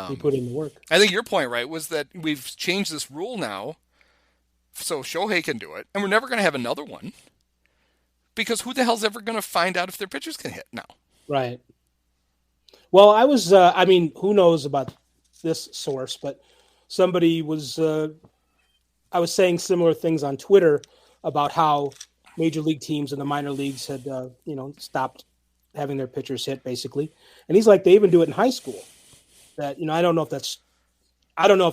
He put in the work. I think your point, right, was that we've changed this rule now so Shohei can do it, and we're never going to have another one because who the hell's ever going to find out if their pitchers can hit now? Right. Well, I was, who knows about this source, but somebody was, I was saying similar things on Twitter about how major league teams and the minor leagues had, stopped having their pitchers hit basically. And he's like, they even do it in high school. That, I don't know if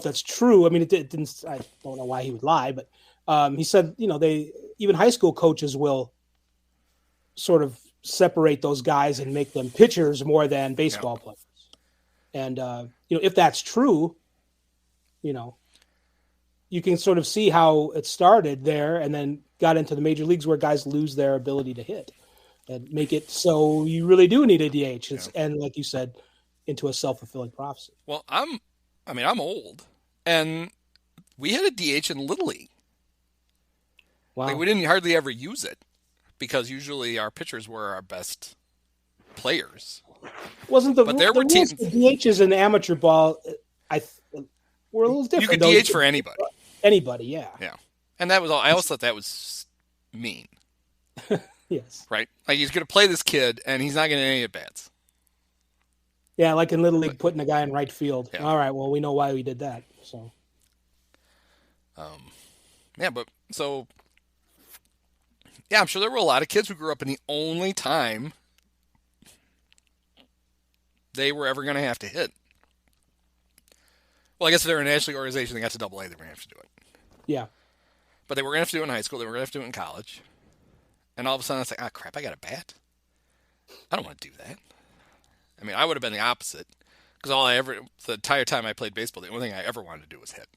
that's true. I mean, it didn't, I don't know why he would lie, but he said, even high school coaches will sort of separate those guys and make them pitchers more than baseball players. And, if that's true, you can sort of see how it started there and then got into the major leagues where guys lose their ability to hit and make it so you really do need a DH. And like you said, into a self-fulfilling prophecy. Well, I'm old, and we had a DH in Little League. Wow. Like, we didn't hardly ever use it because usually our pitchers were our best players. Wasn't the teams DHs in amateur ball? Were a little different. You could DH for anybody. Anybody, yeah. Yeah, and that was all. I always thought that was mean. Yes. Right. Like he's going to play this kid, and he's not getting any at bats. Yeah, like in Little League, putting a guy in right field. Yeah. All right, well, we know why we did that. So, I'm sure there were a lot of kids who grew up in the only time they were ever going to have to hit. Well, I guess if they're a national organization, they got to AA, they were going to have to do it. Yeah. But they were going to have to do it in high school. They were going to have to do it in college. And all of a sudden, it's like, crap, I got a bat? I don't want to do that. I mean, I would have been the opposite because the entire time I played baseball, the only thing I ever wanted to do was hit.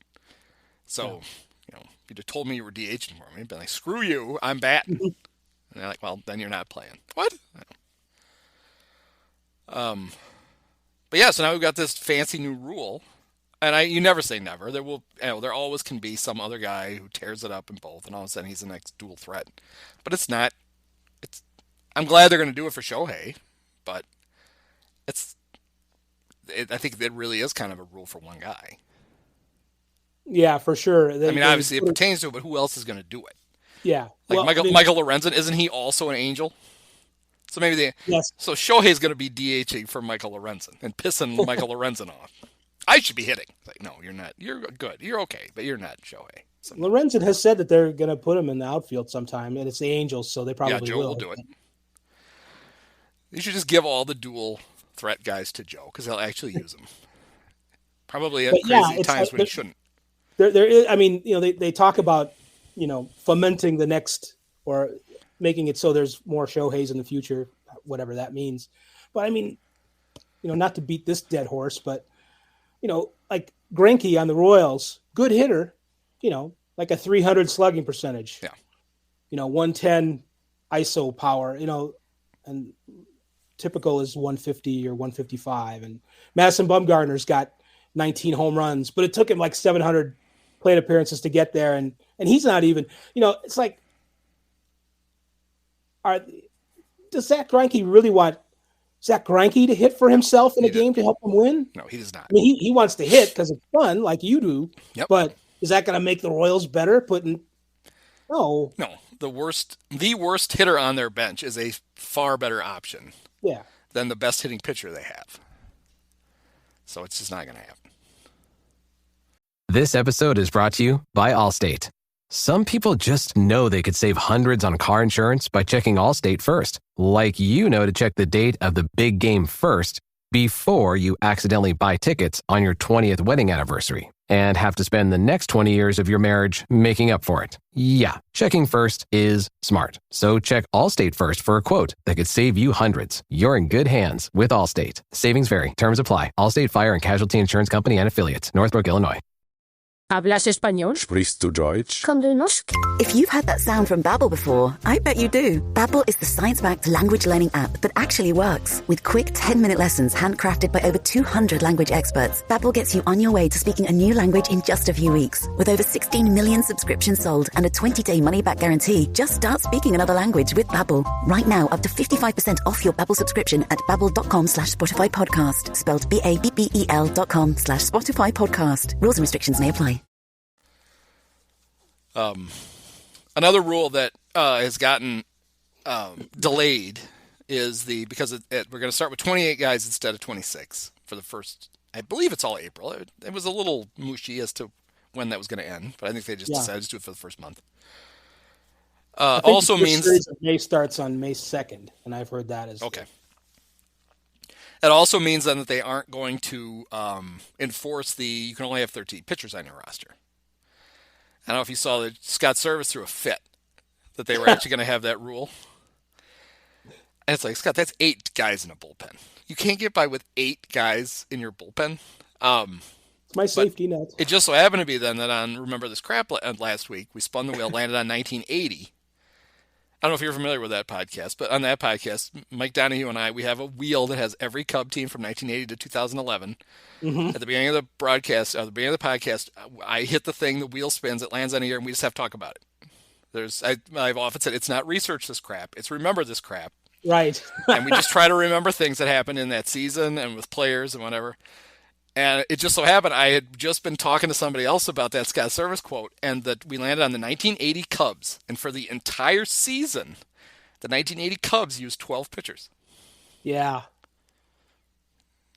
So, if you'd have told me you were DHing for me, I'd been like, screw you, I'm batting. And they're like, well, then you're not playing. What? But yeah, so now we've got this fancy new rule, and you never say never. There always can be some other guy who tears it up in both, and all of a sudden he's the next dual threat. But it's not. I'm glad they're going to do it for Shohei, but I think it really is kind of a rule for one guy. Yeah, for sure. Obviously it pertains to it, but who else is going to do it? Yeah. Like Michael Lorenzen, isn't he also an angel? So maybe So Shohei's going to be DHing for Michael Lorenzen and pissing Michael Lorenzen off. I should be hitting. Like, no, you're not. You're good. You're okay, but you're not Shohei. Lorenzen has said that they're going to put him in the outfield sometime, and it's the Angels, so they probably will. Joe will do it. You should just give all the dual threat guys to Joe because he'll actually use them. Probably at crazy times when he shouldn't. There is. I mean, they talk about fomenting the next or making it so there's more Shoheis in the future, whatever that means. But I mean, not to beat this dead horse, but like Greinke on the Royals, good hitter, like a 300 slugging percentage. Yeah. 110 ISO power, and typical is 150 or 155. And Madison Bumgarner's got 19 home runs, but it took him like 700 plate appearances to get there. And he's not even, it's like, does Zach Greinke really want Zach Greinke to hit for himself in a game to help him win? No, he does not. I mean, he wants to hit because it's fun, like you do. Yep. But is that going to make the Royals better? No. The worst hitter on their bench is a far better option. Yeah. Than the best hitting pitcher they have. So it's just not going to happen. This episode is brought to you by Allstate. Some people just know they could save hundreds on car insurance by checking Allstate first. Like to check the date of the big game first before you accidentally buy tickets on your 20th wedding anniversary and have to spend the next 20 years of your marriage making up for it. Yeah, checking first is smart. So check Allstate first for a quote that could save you hundreds. You're in good hands with Allstate. Savings vary. Terms apply. Allstate Fire and Casualty Insurance Company and Affiliates. Northbrook, Illinois. ¿Hablas español? Sprichst du Deutsch? Komm du noch? If you've heard that sound from Babbel before, I bet you do. Babbel is the science-backed language learning app that actually works. With quick 10-minute lessons handcrafted by over 200 language experts, Babbel gets you on your way to speaking a new language in just a few weeks. With over 16 million subscriptions sold and a 20-day money-back guarantee, just start speaking another language with Babbel. Right now, up to 55% off your Babbel subscription at babbel.com/Spotify podcast. Spelled BABBEL.com/Spotify podcast. Rules and restrictions may apply. Another rule that has gotten delayed is because we're going to start with 28 guys instead of 26 for the first. I believe it's all April. It was a little mushy as to when that was going to end, but I think they just decided to do it for the first month. Also means series of May starts on May 2nd, and I've heard that as okay. It also means then that they aren't going to enforce you can only have 13 pitchers on your roster. I don't know if you saw that Scott Service threw a fit that they were actually going to have that rule. And it's like, Scott, that's 8 guys in a bullpen. You can't get by with 8 guys in your bullpen. It's my safety net. It just so happened to be then that on Remember This Crap last week, we spun the wheel, landed on 1980. I don't know if you're familiar with that podcast, but on that podcast, Mike Donahue and I, we have a wheel that has every Cub team from 1980 to 2011. Mm-hmm. At the beginning of the broadcast, at the beginning of the podcast, I hit the thing, the wheel spins, it lands on here, and we just have to talk about it. I've often said it's not research this crap, it's remember this crap. Right. And we just try to remember things that happened in that season and with players and whatever. And it just so happened I had just been talking to somebody else about that Scott Service quote, and that we landed on the 1980 Cubs. And for the entire season, the 1980 Cubs used 12 pitchers. Yeah.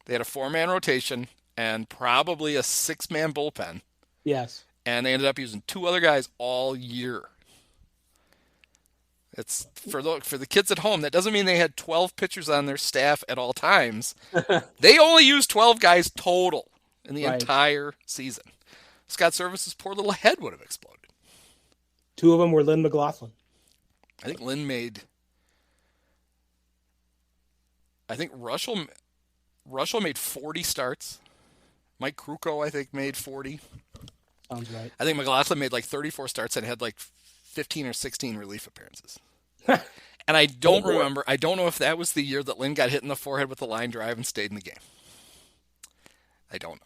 They had a 4-man rotation and probably a 6-man bullpen. Yes. And they ended up using 2 other guys all year. It's for the kids at home. That doesn't mean they had 12 pitchers on their staff at all times. They only used 12 guys total in the entire season. Scott Service's poor little head would have exploded. 2 of them were Lynn McLaughlin. I think Lynn made. I think Russell made 40 starts. Mike Krukow, I think, made 40. Sounds right. I think McLaughlin made like 34 starts and had like 15 or 16 relief appearances. And I don't remember. I don't know if that was the year that Lynn got hit in the forehead with the line drive and stayed in the game. I don't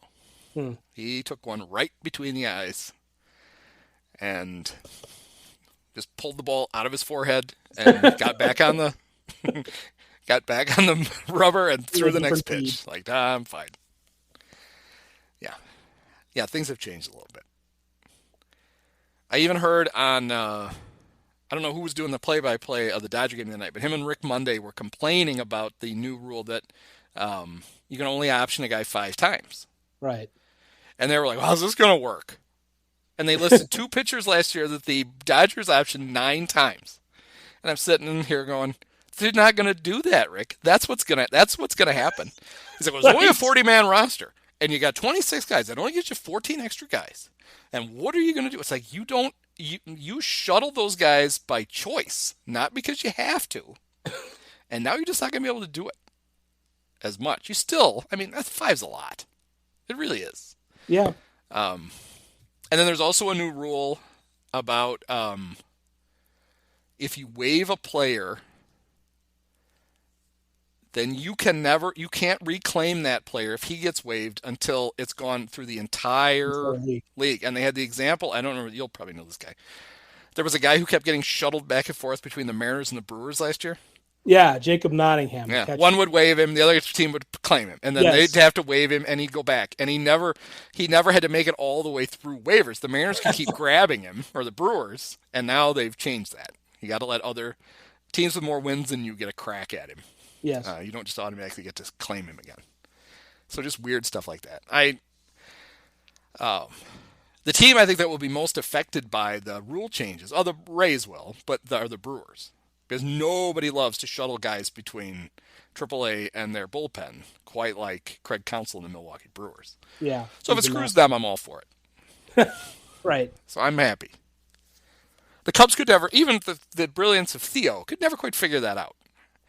know. He took one right between the eyes and just pulled the ball out of his forehead and got back on the rubber and threw the next pitch. Like, I'm fine. Yeah, things have changed a little bit. I even heard on, I don't know who was doing the play-by-play of the Dodger game tonight, but him and Rick Monday were complaining about the new rule that you can only option a guy 5 times. Right. And they were like, how's this going to work? And they listed 2 pitchers last year that the Dodgers optioned 9 times. And I'm sitting in here going, they're not going to do that, Rick. That's what's going to happen. He's like, well, it's only a 40-man roster, and you got 26 guys. That only gives you 14 extra guys. And what are you going to do? It's like you shuttle those guys by choice, not because you have to. And now you're just not going to be able to do it as much. You still, I mean, 5's a lot. It really is. Yeah. And then there's also a new rule about if you waive a player, then you can't reclaim that player if he gets waived until it's gone through the entire league. And they had the example, I don't remember, you'll probably know this guy. There was a guy who kept getting shuttled back and forth between the Mariners and the Brewers last year. Yeah, Jacob Nottingham. Yeah, one would waive him, the other team would claim him, and then they'd have to waive him, and he'd go back. And he never had to make it all the way through waivers. The Mariners could keep grabbing him, or the Brewers, and now they've changed that. You got to let other teams with more wins than you get a crack at him. Yes. You don't just automatically get to claim him again. So just weird stuff like that. The team I think that will be most affected by the rule changes, the Rays will, but are the Brewers. because nobody loves to shuttle guys between AAA and their bullpen, quite like Craig Counsell and the Milwaukee Brewers. Yeah. So if it screws them, I'm all for it. Right. So I'm happy. The Cubs could never, even the brilliance of Theo, could never quite figure that out.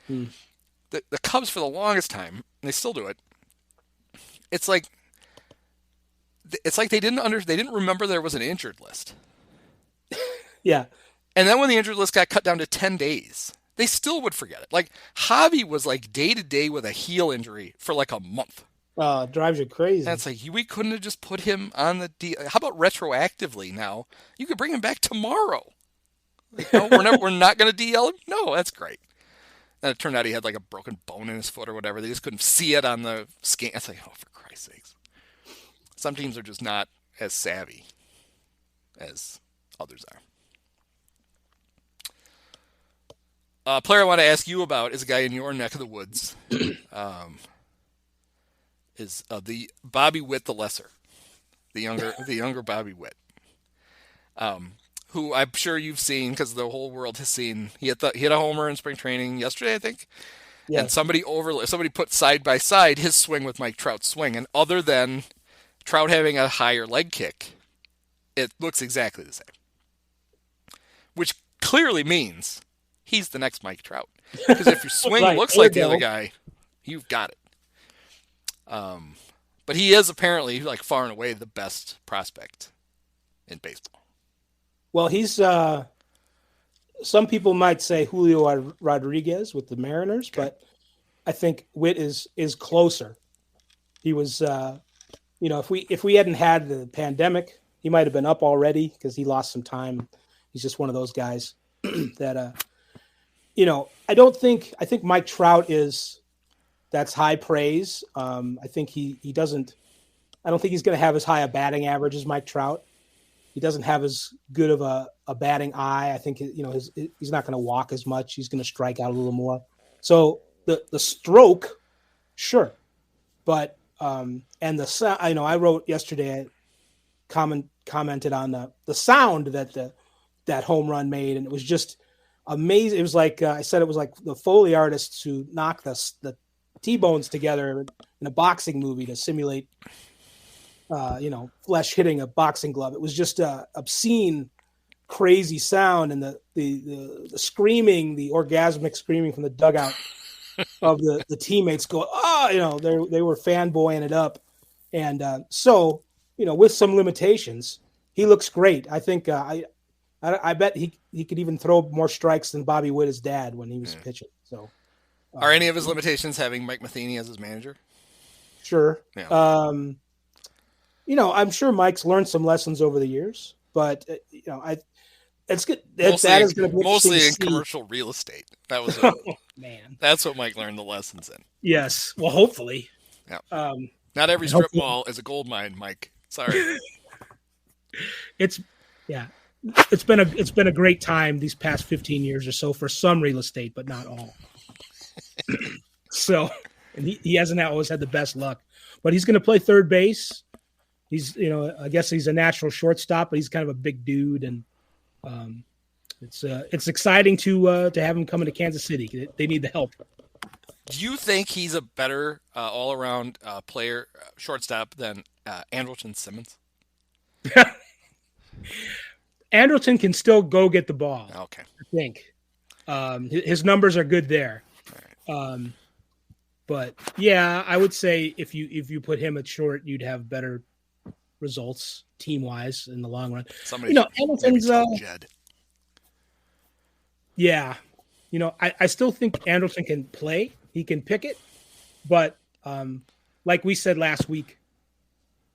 The Cubs, for the longest time, and they still do it, it's like they didn't remember there was an injured list. Yeah. And then when the injured list got cut down to 10 days, they still would forget it. Like, Javi was like day-to-day with a heel injury for like a month. It drives you crazy. That's like, we couldn't have just put him on the How about retroactively now? You could bring him back tomorrow. Like, no, we're not going to DL him? No, that's great. And it turned out he had like a broken bone in his foot or whatever. They just couldn't see it on the scan. It's like, oh, for Christ's sakes. Some teams are just not as savvy as others are. A player I want to ask you about is a guy in your neck of the woods. Is the Bobby Witt the Lesser, the younger Bobby Witt, who I'm sure you've seen because the whole world has seen. He hit a homer in spring training yesterday, I think. Yes. And somebody put side by side his swing with Mike Trout's swing, and other than Trout having a higher leg kick, it looks exactly the same. Which clearly means he's the next Mike Trout. Because if your swing looks like the other guy, you've got it. But he is apparently like far and away the best prospect in baseball. Well, he's some people might say Julio Rodriguez with the Mariners, but I think Witt is closer. He was, if we hadn't had the pandemic, he might have been up already because he lost some time. He's just one of those guys that, I think Mike Trout that's high praise. I think he doesn't, I don't think he's going to have as high a batting average as Mike Trout. He doesn't have as good of a batting eye. I think, he's not going to walk as much. He's going to strike out a little more. So the stroke, sure. But, and the sound, I wrote yesterday, I commented on the sound that home run made. And it was just amazing. It was like, I said, it was like the Foley artists who knocked the T-bones together in a boxing movie to simulate, flesh hitting a boxing glove. It was just a obscene, crazy sound, and the screaming, the orgasmic screaming from the dugout of the teammates going, they were fanboying it up, and so with some limitations, he looks great. I think I bet he could even throw more strikes than Bobby Witt, his dad, when he was pitching. So. Are any of his limitations having Mike Matheny as his manager? Sure. Yeah. I'm sure Mike's learned some lessons over the years, but it's good. Mostly in commercial real estate. That was man. That's what Mike learned the lessons in. Yes. Well, hopefully. Yeah. Not every strip mall is a gold mine, Mike. Sorry. It's been a great time these past 15 years or so for some real estate, but not all. So, and he hasn't always had the best luck, but he's going to play third base. He's, I guess he's a natural shortstop, but he's kind of a big dude, and it's exciting to have him coming to Kansas City. They need the help. Do you think he's a better all around player shortstop than Andrelton Simmons? Andrelton can still go get the ball. Okay, I think his numbers are good there. But yeah, I would say if you put him at short, you'd have better results team wise in the long run. Andrelton's Jed. Yeah, I still think Andrelton can play. He can pick it, but like we said last week,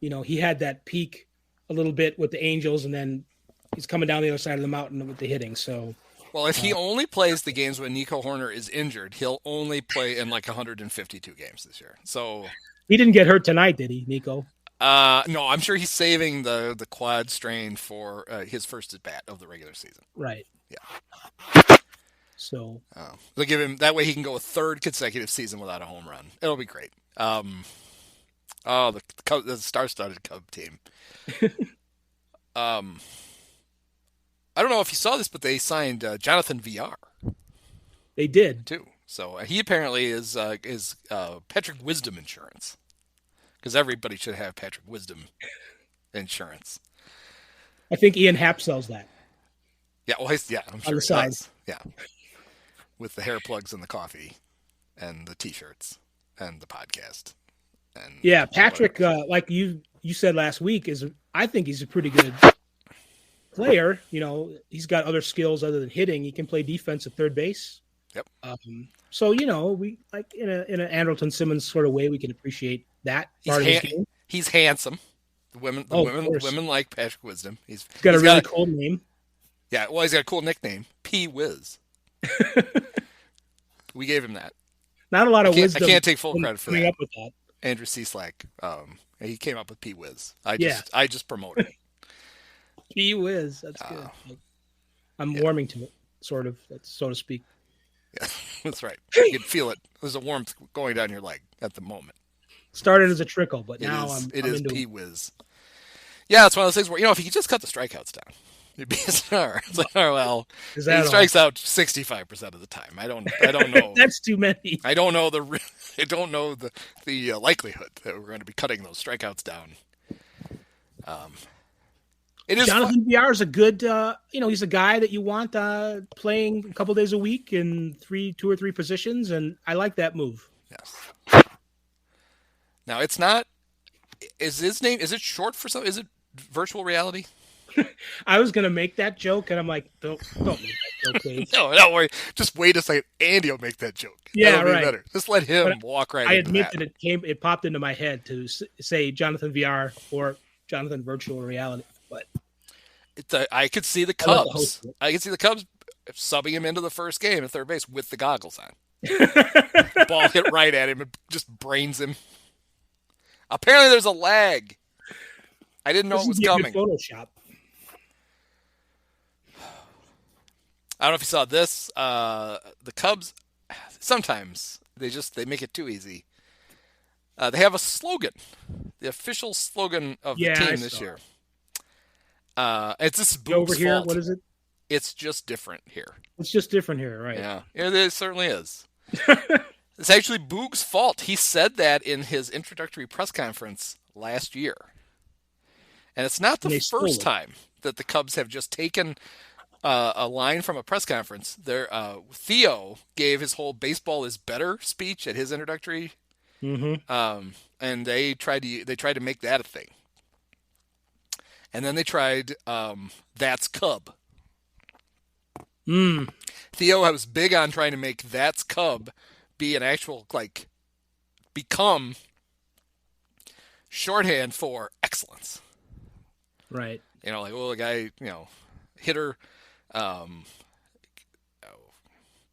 he had that peak a little bit with the Angels, and then he's coming down the other side of the mountain with the hitting. So. Well, if he only plays the games when Nico Horner is injured, he'll only play in like 152 games this year. So he didn't get hurt tonight, did he, Nico? No, I'm sure he's saving the quad strain for his first at bat of the regular season. Right. Yeah. So they'll give him that way he can go a third consecutive season without a home run. It'll be great. The star-studded Cub team. I don't know if you saw this, but they signed Jonathan VR. They did. too. So he apparently is Patrick Wisdom insurance, because everybody should have Patrick Wisdom insurance. I think Ian Happ sells that. Yeah, well, I'm sure On the he side. does. Yeah, with the hair plugs and the coffee, and the T-shirts, and the podcast. And Yeah, Patrick, like you said last week, I think he's a pretty good player. You know, he's got other skills other than hitting. He can play defense at third base. Yep. So we like in an Andrelton Simmons sort of way, we can appreciate that part of his game. He's handsome. The women like Patrick Wisdom. He's got a really cool name. Yeah, well, he's got a cool nickname, P Wiz. We gave him that. Not a lot of wisdom. I can't take full credit for that. Up with that. Andrew Cieslak, he came up with P Wiz. I just promoted it. P Wiz, that's good. I'm warming to it, sort of, so to speak. Yeah, that's right. You can feel it. There's a warmth going down your leg at the moment. Started as a trickle, but now I'm is into P Wiz. Yeah, it's one of those things where, if he could just cut the strikeouts down, he'd be a star. It's like, oh well, he strikes out 65% of the time. I don't know. That's too many. I don't know the likelihood that we're going to be cutting those strikeouts down. It is Jonathan VR is a good, he's a guy that you want playing a couple days a week in 2 or 3 positions, and I like that move. Yes. Now it's not. Is his name? Is it short for something? Is it virtual reality? I was gonna make that joke, and I'm like, don't make that joke, please. No, don't worry. Just wait a second. Andy will make that joke. Yeah, that'll right. be better. Just let him walk right. I into admit that. it popped into my head to say Jonathan VR or Jonathan Virtual Reality, but I could see the Cubs. I could see the Cubs subbing him into the first game at third base with the goggles on. Ball hit right at him and just brains him. Apparently, there's a lag. I didn't know it was coming. Photoshop. I don't know if you saw this. The Cubs, sometimes they make it too easy. They have a slogan, the official slogan of the team this year. It's this Boog's over here. fault. What is it? It's just different here. It's just different here, right? Yeah, it certainly is. It's actually Boog's fault. He said that in his introductory press conference last year. And it's not the first time that the Cubs have just taken a line from a press conference. Theo gave his whole "baseball is better" speech at his introductory, and they tried to make that a thing. And then they tried "That's Cub." Theo was big on trying to make "That's Cub" be an actual, become shorthand for excellence. Right. The guy, hitter,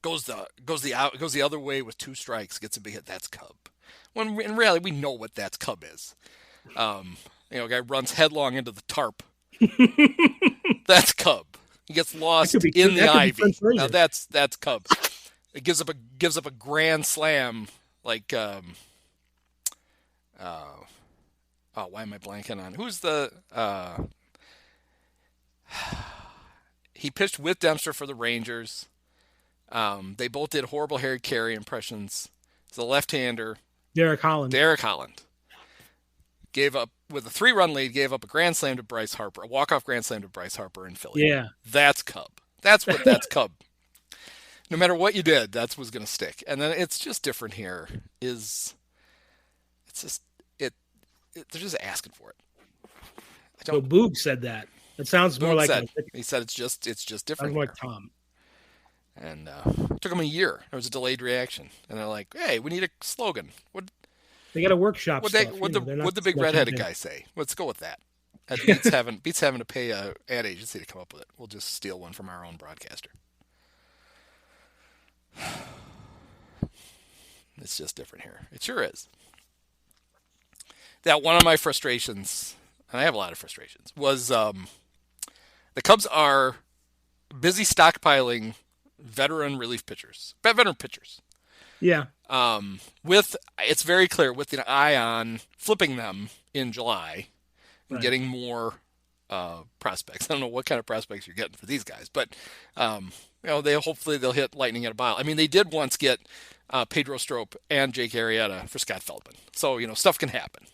goes the other way with 2 strikes, gets a big hit. That's Cub. When in reality, we know what that's Cub is. Guy runs headlong into the tarp. That's Cub. He gets lost in the ivy. Now that's Cub. It gives up a grand slam why am I blanking on who's the he pitched with Dempster for the Rangers. They both did horrible Harry Carey impressions. It's a left-hander. Derek Holland gave up with a 3-run lead, gave up a grand slam to Bryce Harper, a walk-off grand slam to Bryce Harper in Philly. Yeah. That's Cub. That's what that's Cub. No matter what you did, that's what's going to stick. And then it's just different here. They're just asking for it. So Boog said that. It sounds more like he said it's just different. Sounds like Tom. And it took them a year. There was a delayed reaction, and they're like, "Hey, we need a slogan." They got a workshop. What'd the big redheaded guy say? Let's go with that. That beats having to pay a ad agency to come up with it. We'll just steal one from our own broadcaster. It's just different here. It sure is. That one of my frustrations, and I have a lot of frustrations, was the Cubs are busy stockpiling veteran pitchers. Yeah. It's very clear with an eye on flipping them in July and getting more prospects. I don't know what kind of prospects you're getting for these guys, but hopefully they'll hit lightning in a bottle. I mean, they did once get Pedro Strop and Jake Arrieta for Scott Feldman. So, stuff can happen.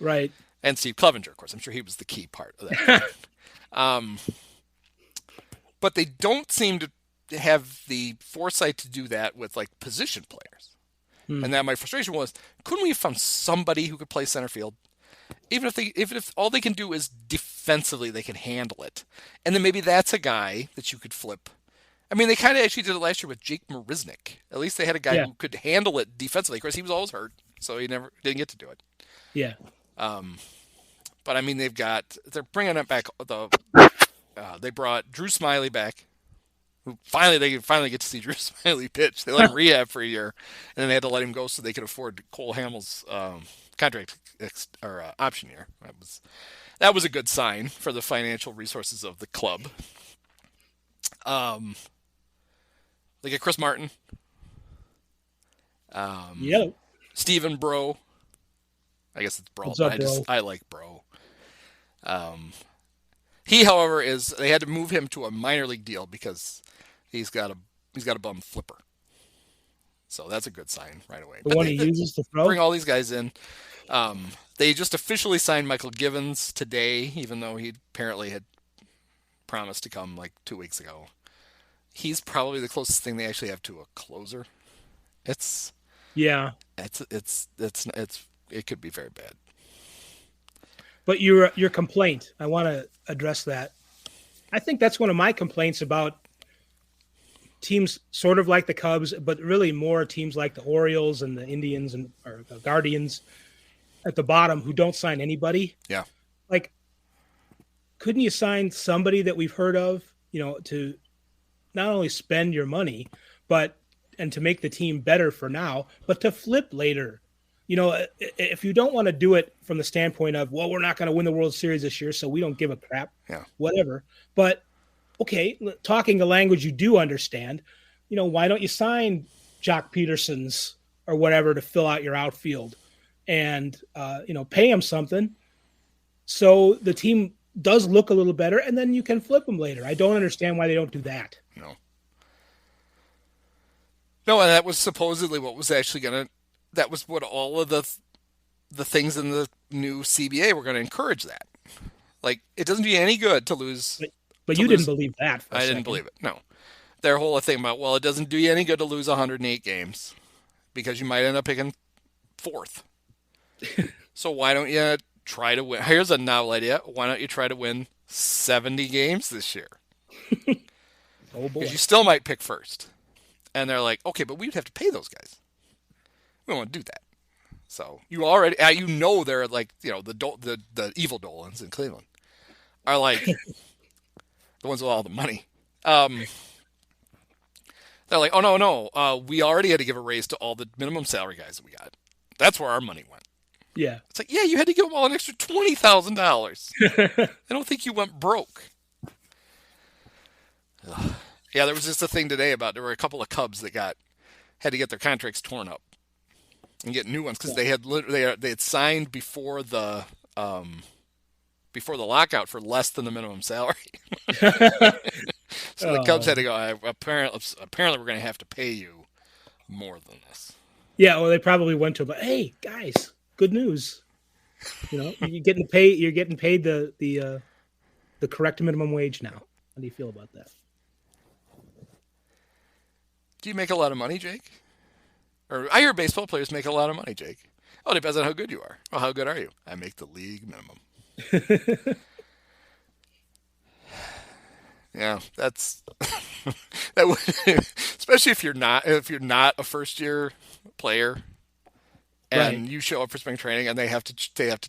Right. And Steve Clevenger, of course. I'm sure he was the key part of that. But they don't seem to have the foresight to do that with, like, position players. And that my frustration was, couldn't we have found somebody who could play center field? Even if all they can do is defensively, they can handle it. And then maybe that's a guy that you could flip. I mean, they kind of actually did it last year with Jake Marisnick. At least they had a guy who could handle it defensively. Of course, he was always hurt, so he never didn't get to do it. Yeah. But I mean, they're bringing it back. They brought Drew Smiley back. Who they finally get to see Drew Smiley pitch. They let him rehab for a year, and then they had to let him go so they could afford Cole Hamels' contract option year. That was a good sign for the financial resources of the club. They get Chris Martin. Stephen Bro. I guess it's Bro. I like Bro. He, however, they had to move him to a minor league deal because he's got a bum flipper. So that's a good sign right away. The one he uses to throw? Bring all these guys in. They just officially signed Michael Givens today, even though he apparently had promised to come like 2 weeks ago. He's probably the closest thing they actually have to a closer. It could be very bad. But your complaint, I want to address that. I think that's one of my complaints about teams sort of like the Cubs, but really more teams like the Orioles and the Indians or the Guardians at the bottom who don't sign anybody. Yeah. Like, couldn't you sign somebody that we've heard of, to not only spend your money, and to make the team better for now, but to flip later? If you don't want to do it from the standpoint of, well, we're not going to win the World Series this year, so we don't give a crap, whatever. But, okay, talking a language you do understand, why don't you sign Jock Petersons or whatever to fill out your outfield and, pay them something so the team does look a little better, and then you can flip them later. I don't understand why they don't do that. No, and that was supposedly what was actually that was what all of the things in the new CBA were going to encourage that. Like, it doesn't do you any good to lose. But you didn't believe that for a second. Didn't believe it, no. Their whole thing about, well, it doesn't do you any good to lose 108 games because you might end up picking fourth. So why don't you try to win? Here's a novel idea. Why don't you try to win 70 games this year? Oh, boy. Because you still might pick first. And they're like, okay, but we'd have to pay those guys. We don't want to do that. So you already, they're like, the evil Dolans in Cleveland are like the ones with all the money. They're like, oh, no, we already had to give a raise to all the minimum salary guys that we got. That's where our money went. Yeah. It's like, yeah, you had to give them all an extra $20,000. I don't think you went broke. Ugh. Yeah, there was just a thing today about there were a couple of Cubs that had to get their contracts torn up and get new ones because they had signed before the lockout for less than the minimum salary. So the Cubs had to go, apparently we're going to have to pay you more than this. Yeah, well, they probably went to, but hey, guys, good news. You're getting paid the correct minimum wage now. How do you feel about that? Do you make a lot of money, Jake? Or I hear baseball players make a lot of money, Jake. Oh, it depends on how good you are. Well, how good are you? I make the league minimum. Yeah, that's that would, especially if you're not a first year player and you show up for spring training and they have to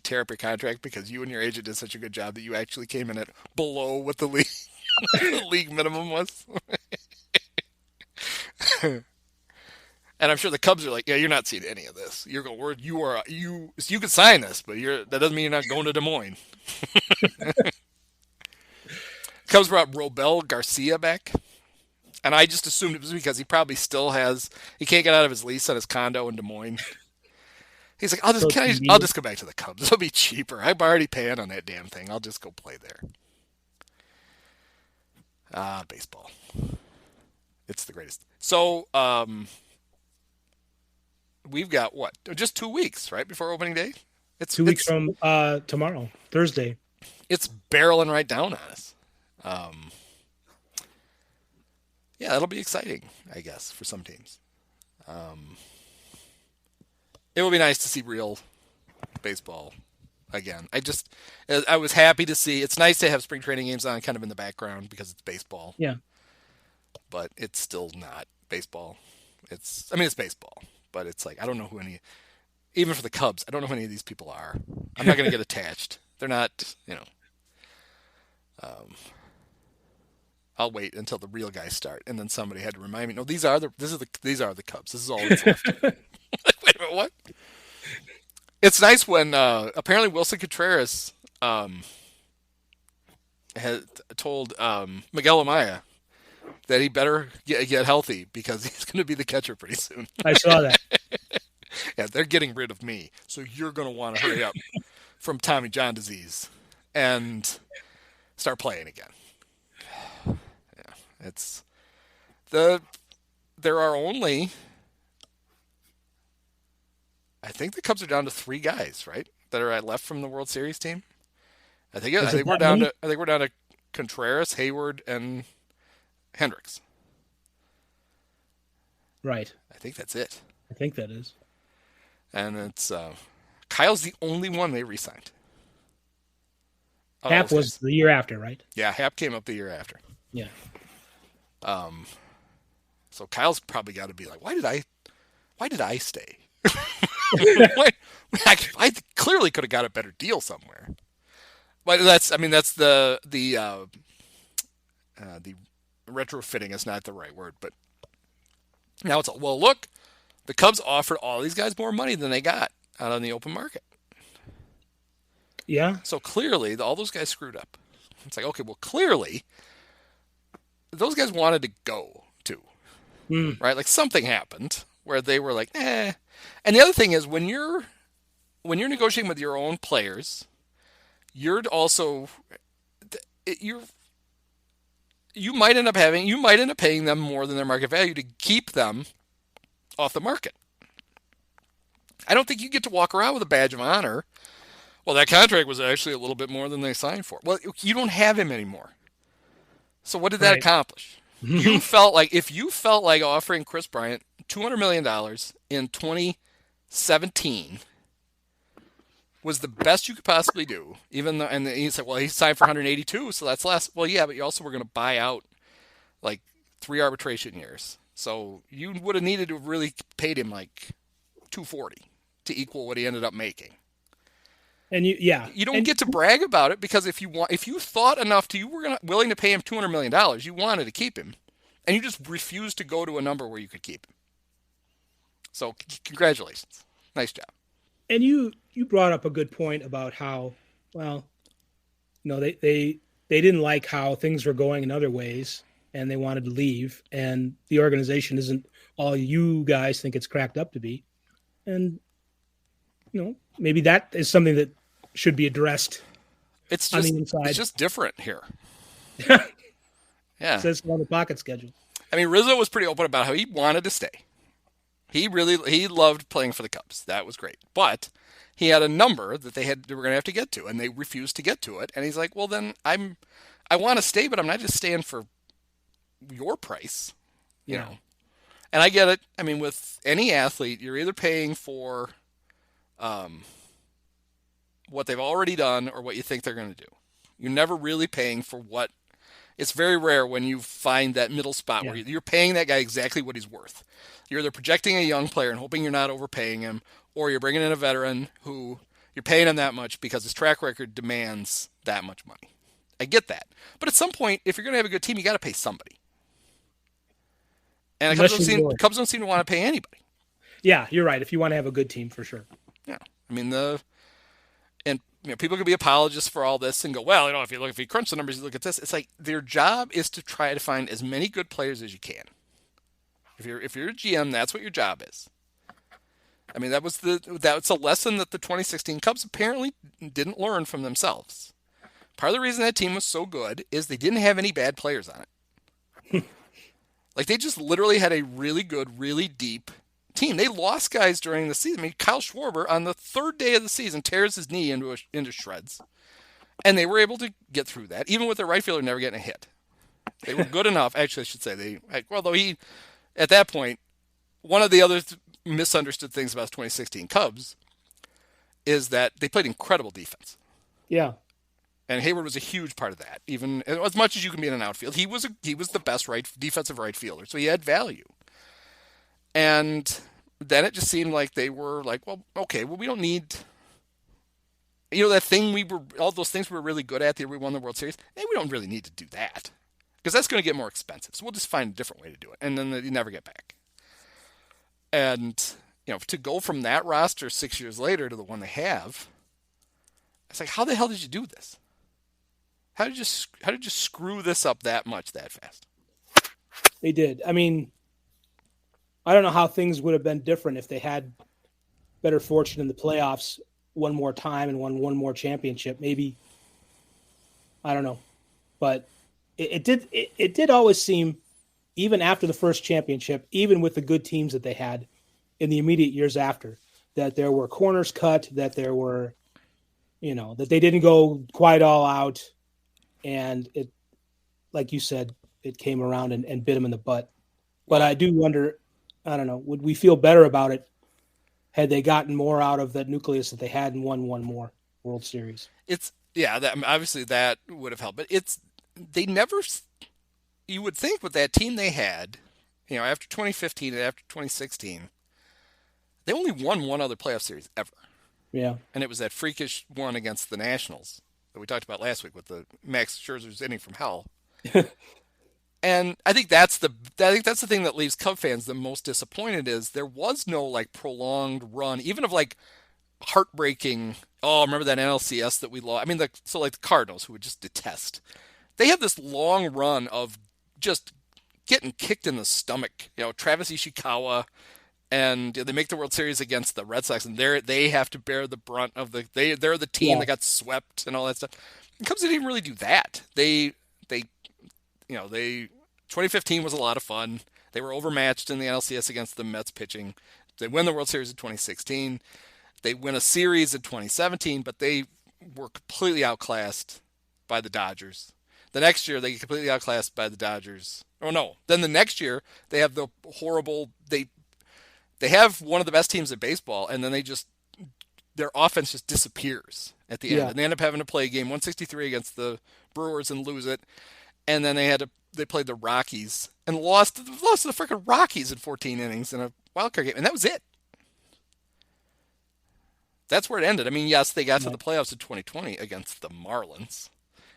tear up your contract because you and your agent did such a good job that you actually came in at below what the league the league minimum was. And I'm sure the Cubs are like, yeah, you're not seeing any of this. You can sign this, but that doesn't mean you're not going to Des Moines. Cubs brought Robel Garcia back, and I just assumed it was because he probably still he can't get out of his lease on his condo in Des Moines. He's like, I'll just go back to the Cubs. It'll be cheaper. I'm already paying on that damn thing. I'll just go play there. Baseball. It's the greatest. So, we've got what? Just 2 weeks, right, before opening day? It's 2 weeks from tomorrow, Thursday. It's barreling right down on us. Yeah, that'll be exciting, I guess, for some teams. It will be nice to see real baseball again. I was happy to see. It's nice to have spring training games on kind of in the background because it's baseball. Yeah. But it's still not baseball. It's baseball, but it's like, I don't know who even for the Cubs, I don't know who any of these people are. I'm not going to get attached. They're not, I'll wait until the real guys start, and then somebody had to remind me. No, these are the Cubs. This is all that's left. Wait a minute, what? It's nice when apparently Wilson Contreras had told Miguel Amaya that he better get healthy because he's going to be the catcher pretty soon. I saw that. Yeah, they're getting rid of me, so you're going to want to hurry up from Tommy John disease and start playing again. Yeah, there are only, I think the Cubs are down to 3 guys, right, that are left from the World Series team. I think we're down to Contreras, Heyward, and Hendricks. Right. I think that's it. I think that is. And it's Kyle's the only one they re-signed. Happ was the year after, right? Yeah, Happ came up the year after. Yeah. So Kyle's probably got to be like, why did I stay? I clearly could have got a better deal somewhere. But that's the retrofitting is not the right word, but now it's look, the Cubs offered all these guys more money than they got out on the open market. Yeah. So clearly, all those guys screwed up. It's like, okay, well, clearly, those guys wanted to go too, right? Like something happened where they were like, eh. And the other thing is, when you're negotiating with your own players, you might end up paying them more than their market value to keep them off the market. I don't think you get to walk around with a badge of honor. Well, that contract was actually a little bit more than they signed for. Well, you don't have him anymore. So what did that accomplish? If you felt like offering Chris Bryant $200 million in 2017 was the best you could possibly do, and he said, well, he signed for 182, so that's less. Well, yeah, but you also were going to buy out like 3 arbitration years. So you would have needed to have really paid him like 240 to equal what he ended up making. And you don't get to brag about it, because if you thought enough you were willing to pay him $200 million, you wanted to keep him, and you just refused to go to a number where you could keep him. So congratulations, nice job. And you brought up a good point about how, they didn't like how things were going in other ways, and they wanted to leave, and the organization isn't all you guys think it's cracked up to be, and maybe that is something that should be addressed. It's on the inside. It's just different here. Yeah, it says on the pocket schedule. I mean, Rizzo was pretty open about how he wanted to stay. He loved playing for the Cubs. That was great. But he had a number that they were going to have to get to, and they refused to get to it. And he's like, well, then I want to stay, but I'm not just staying for your price, you know. And I get it. I mean, with any athlete, you're either paying for what they've already done or what you think they're going to do. You're never really paying for what. It's very rare when you find that middle spot where you're paying that guy exactly what he's worth. You're either projecting a young player and hoping you're not overpaying him, or you're bringing in a veteran who you're paying him that much because his track record demands that much money. I get that. But at some point, if you're going to have a good team, you got to pay somebody. And the Cubs don't seem to want to pay anybody. Yeah, you're right. If you want to have a good team, for sure. Yeah. I mean, people could be apologists for all this and go, well, if you crunch the numbers, you look at this. It's like their job is to try to find as many good players as you can. If you're a GM, that's what your job is. I mean, that's a lesson that the 2016 Cubs apparently didn't learn from themselves. Part of the reason that team was so good is they didn't have any bad players on it. Like, they just literally had a really good, really deep team. They lost guys during the season. I mean, Kyle Schwarber on the third day of the season tears his knee into shreds. And they were able to get through that, even with their right fielder never getting a hit. They were good enough. Actually, I should say although he, at that point, one of the other misunderstood things about 2016 Cubs is that they played incredible defense. Yeah. And Heyward was a huge part of that. Even as much as you can be in an outfield, he was the best defensive right fielder, so he had value. And then it just seemed like they were like, well, okay, well, we don't need, that thing all those things we were really good at. We won the World Series. Hey, we don't really need to do that because that's going to get more expensive. So we'll just find a different way to do it, and then you never get back. And to go from that roster 6 years later to the one they have, it's like, how the hell did you do this? How did you screw this up that much that fast? They did. I mean, I don't know how things would have been different if they had better fortune in the playoffs one more time and won one more championship. Maybe, I don't know, but it did always seem, even after the first championship, even with the good teams that they had in the immediate years after, that there were corners cut, that there were, that they didn't go quite all out. And it, like you said, it came around and bit them in the butt. But I do wonder, I don't know, would we feel better about it had they gotten more out of that nucleus that they had and won one more World Series? Obviously that would have helped. But they never, you would think with that team they had, after 2015 and after 2016, they only won one other playoff series ever. Yeah. And it was that freakish one against the Nationals that we talked about last week with the Max Scherzer's inning from hell. And I think that's the thing that leaves Cub fans the most disappointed is there was no like prolonged run, even of like heartbreaking. Oh, remember that NLCS that we lost? I mean, the Cardinals, who would just detest. They have this long run of just getting kicked in the stomach. Travis Ishikawa, and they make the World Series against the Red Sox, and they have to bear the brunt of they're the team that got swept and all that stuff. The Cubs didn't even really do that. They 2015 was a lot of fun. They were overmatched in the NLCS against the Mets pitching. They win the World Series in 2016. They win a series in 2017, but they were completely outclassed by the Dodgers. The next year, they get completely outclassed by the Dodgers. Oh, no. Then the next year, they have the horrible... They have one of the best teams in baseball, and then their offense just disappears at the end. And they end up having to play game 163 against the Brewers and lose it. And then they played the Rockies and lost to the freaking Rockies in 14 innings in a wild card game, and that was it. That's where it ended. I mean, yes, they got to the playoffs in 2020 against the Marlins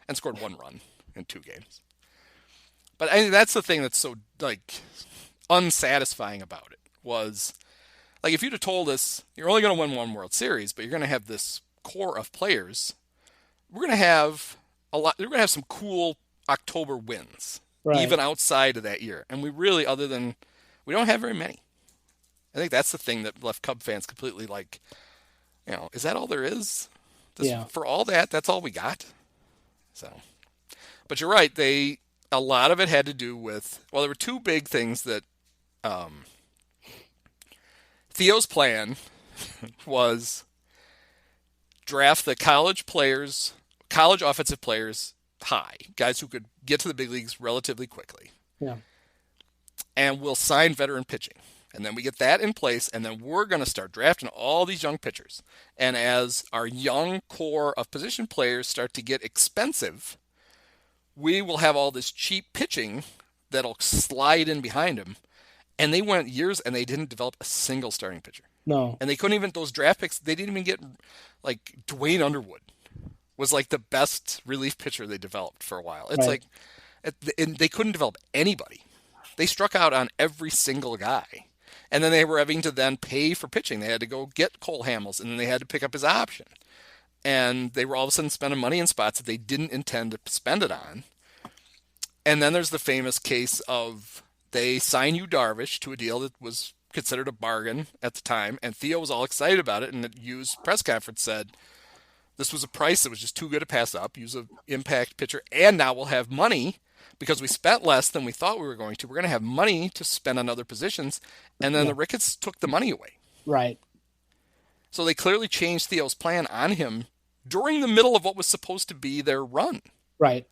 and scored one run in 2 games. But I think that's the thing that's so unsatisfying about it was if you'd have told us you're only going to win one World Series, but you're going to have this core of players, we're going to have a lot. We're going to have some cool October wins, even outside of that year. And we really, we don't have very many. I think that's the thing that left Cub fans completely is that all there is? For all that, that's all we got? So, but you're right. A lot of it had to do with, there were 2 big things that Theo's plan was draft the college offensive players high, guys who could get to the big leagues relatively quickly. Yeah. And we'll sign veteran pitching. And then we get that in place, and then we're going to start drafting all these young pitchers. And as our young core of position players start to get expensive, we will have all this cheap pitching that'll slide in behind them. And they went years, and they didn't develop a single starting pitcher. No. And they couldn't even, those draft picks, they didn't even get, Dwayne Underwood was the best relief pitcher they developed for a while. It's they couldn't develop anybody. They struck out on every single guy. And then they were having to then pay for pitching. They had to go get Cole Hamels, and then they had to pick up his option. And they were all of a sudden spending money in spots that they didn't intend to spend it on. And then there's the famous case of they sign Yu Darvish to a deal that was considered a bargain at the time, and Theo was all excited about it, and at Yu's press conference said, this was a price that was just too good to pass up. Yu's an impact pitcher, and now we'll have money because we spent less than we thought we were going to. We're going to have money to spend on other positions, and then the Ricketts took the money away. Right. So they clearly changed Theo's plan on him during the middle of what was supposed to be their run. Right.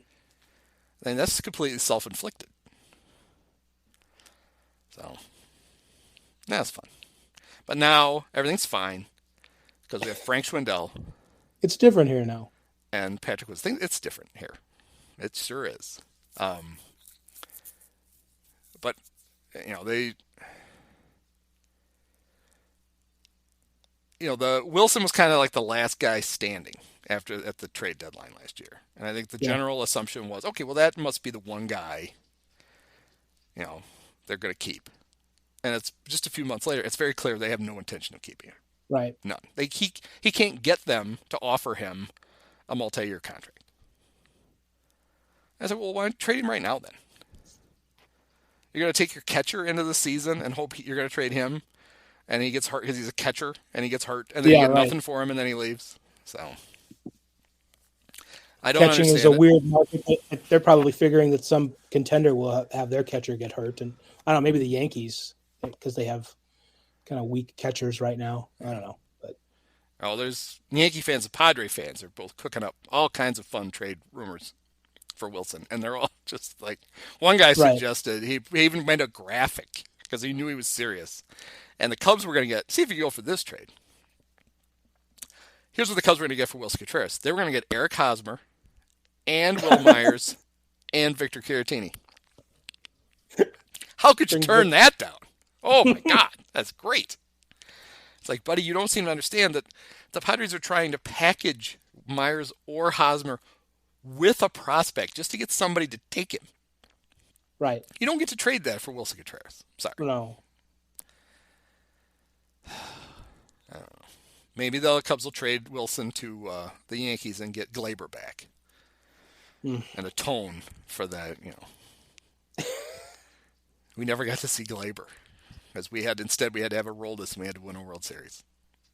And that's completely self-inflicted. So, that's fun. But now, everything's fine, because we have Frank Schwindel. It's different here now. And Patrick was thinking it's different here. It sure is. But, the Wilson was kind of like the last guy standing at the trade deadline last year. And I think the general assumption was, okay, well, that must be the one guy, they're going to keep. And it's just a few months later, it's very clear they have no intention of keeping him. Right. None. He can't get them to offer him a multi-year contract. I said, well, why don't you trade him right now then? You're going to take your catcher into the season and hope you're going to trade him, and he gets hurt because he's a catcher, and he gets hurt, and then you get nothing for him, and then he leaves. So I don't Catching understand is a it. weird market. They're probably figuring that some contender will have their catcher get hurt, and I don't know, maybe the Yankees, because they have kind of weak catchers right now. I don't know, but there's Yankee fans and Padre fans are both cooking up all kinds of fun trade rumors for Wilson, and they're all just like, one guy suggested he even made a graphic because he knew he was serious, and the Cubs were going to see if you go for this trade. Here's what the Cubs were going to get for Wilson Contreras. They were going to get Eric Hosmer and Will Myers and Victor Caratini. How could you turn that down? Oh my God, that's great. It's like, buddy, you don't seem to understand that the Padres are trying to package Myers or Hosmer with a prospect just to get somebody to take him. Right. You don't get to trade that for Wilson Contreras. Sorry. No. I don't know. Maybe the Cubs will trade Wilson to the Yankees and get Glaber back. And atone for that, We never got to see Glaber. Because instead we had to have a Roldis and we had to win a World Series.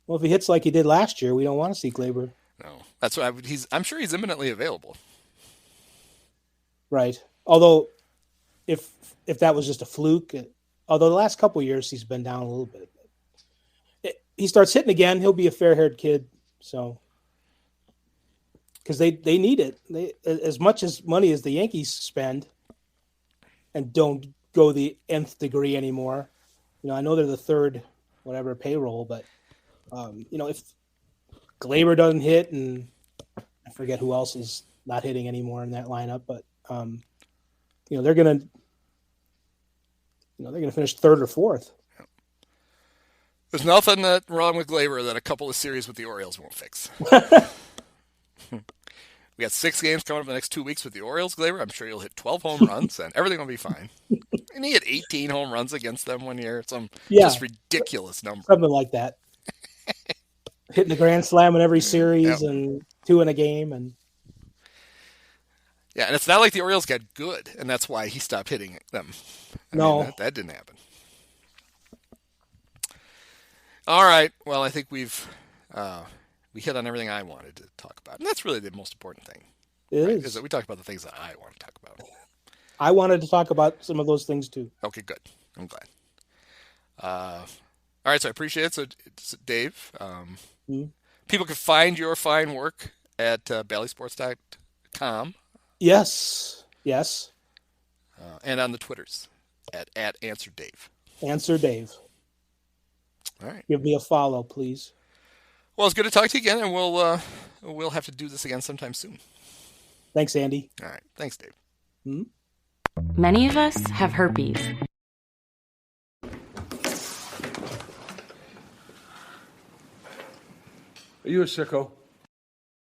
Well, if he hits like he did last year, we don't want to see Glaber. No. That's why I'm sure he's imminently available. Right. Although, if that was just a fluke, although the last couple of years he's been down a little bit. He starts hitting again, he'll be a fair-haired kid. So, because they need it. As much as money as the Yankees spend and don't go the nth degree anymore. I know they're the third payroll, but if Glaber doesn't hit, and I forget who else is not hitting anymore in that lineup, but they're gonna finish third or fourth. There's nothing wrong with Glaber that a couple of series with the Orioles won't fix. We got 6 games coming up in the next 2 weeks with the Orioles, Glaber. I'm sure you'll hit 12 home runs, and everything will be fine. And he had 18 home runs against them one year. Some just ridiculous number. Something like that. Hitting the grand slam in every series and 2 in a game. And yeah, and it's not like the Orioles got good, and that's why he stopped hitting them. I mean, that didn't happen. All right. Well, I think we hit on everything I wanted to talk about. And that's really the most important thing. It is that we talked about the things that I want to talk about. I wanted to talk about some of those things too. Okay, good. I'm glad. All right, so I appreciate it. So, Dave, people can find your fine work at ballysports.com. Yes. And on the Twitters at AnswerDave. Answer Dave. All right. Give me a follow, please. Well, it's good to talk to you again, and we'll have to do this again sometime soon. Thanks, Andy. All right. Thanks, Dave. Many of us have herpes. Are you a sicko?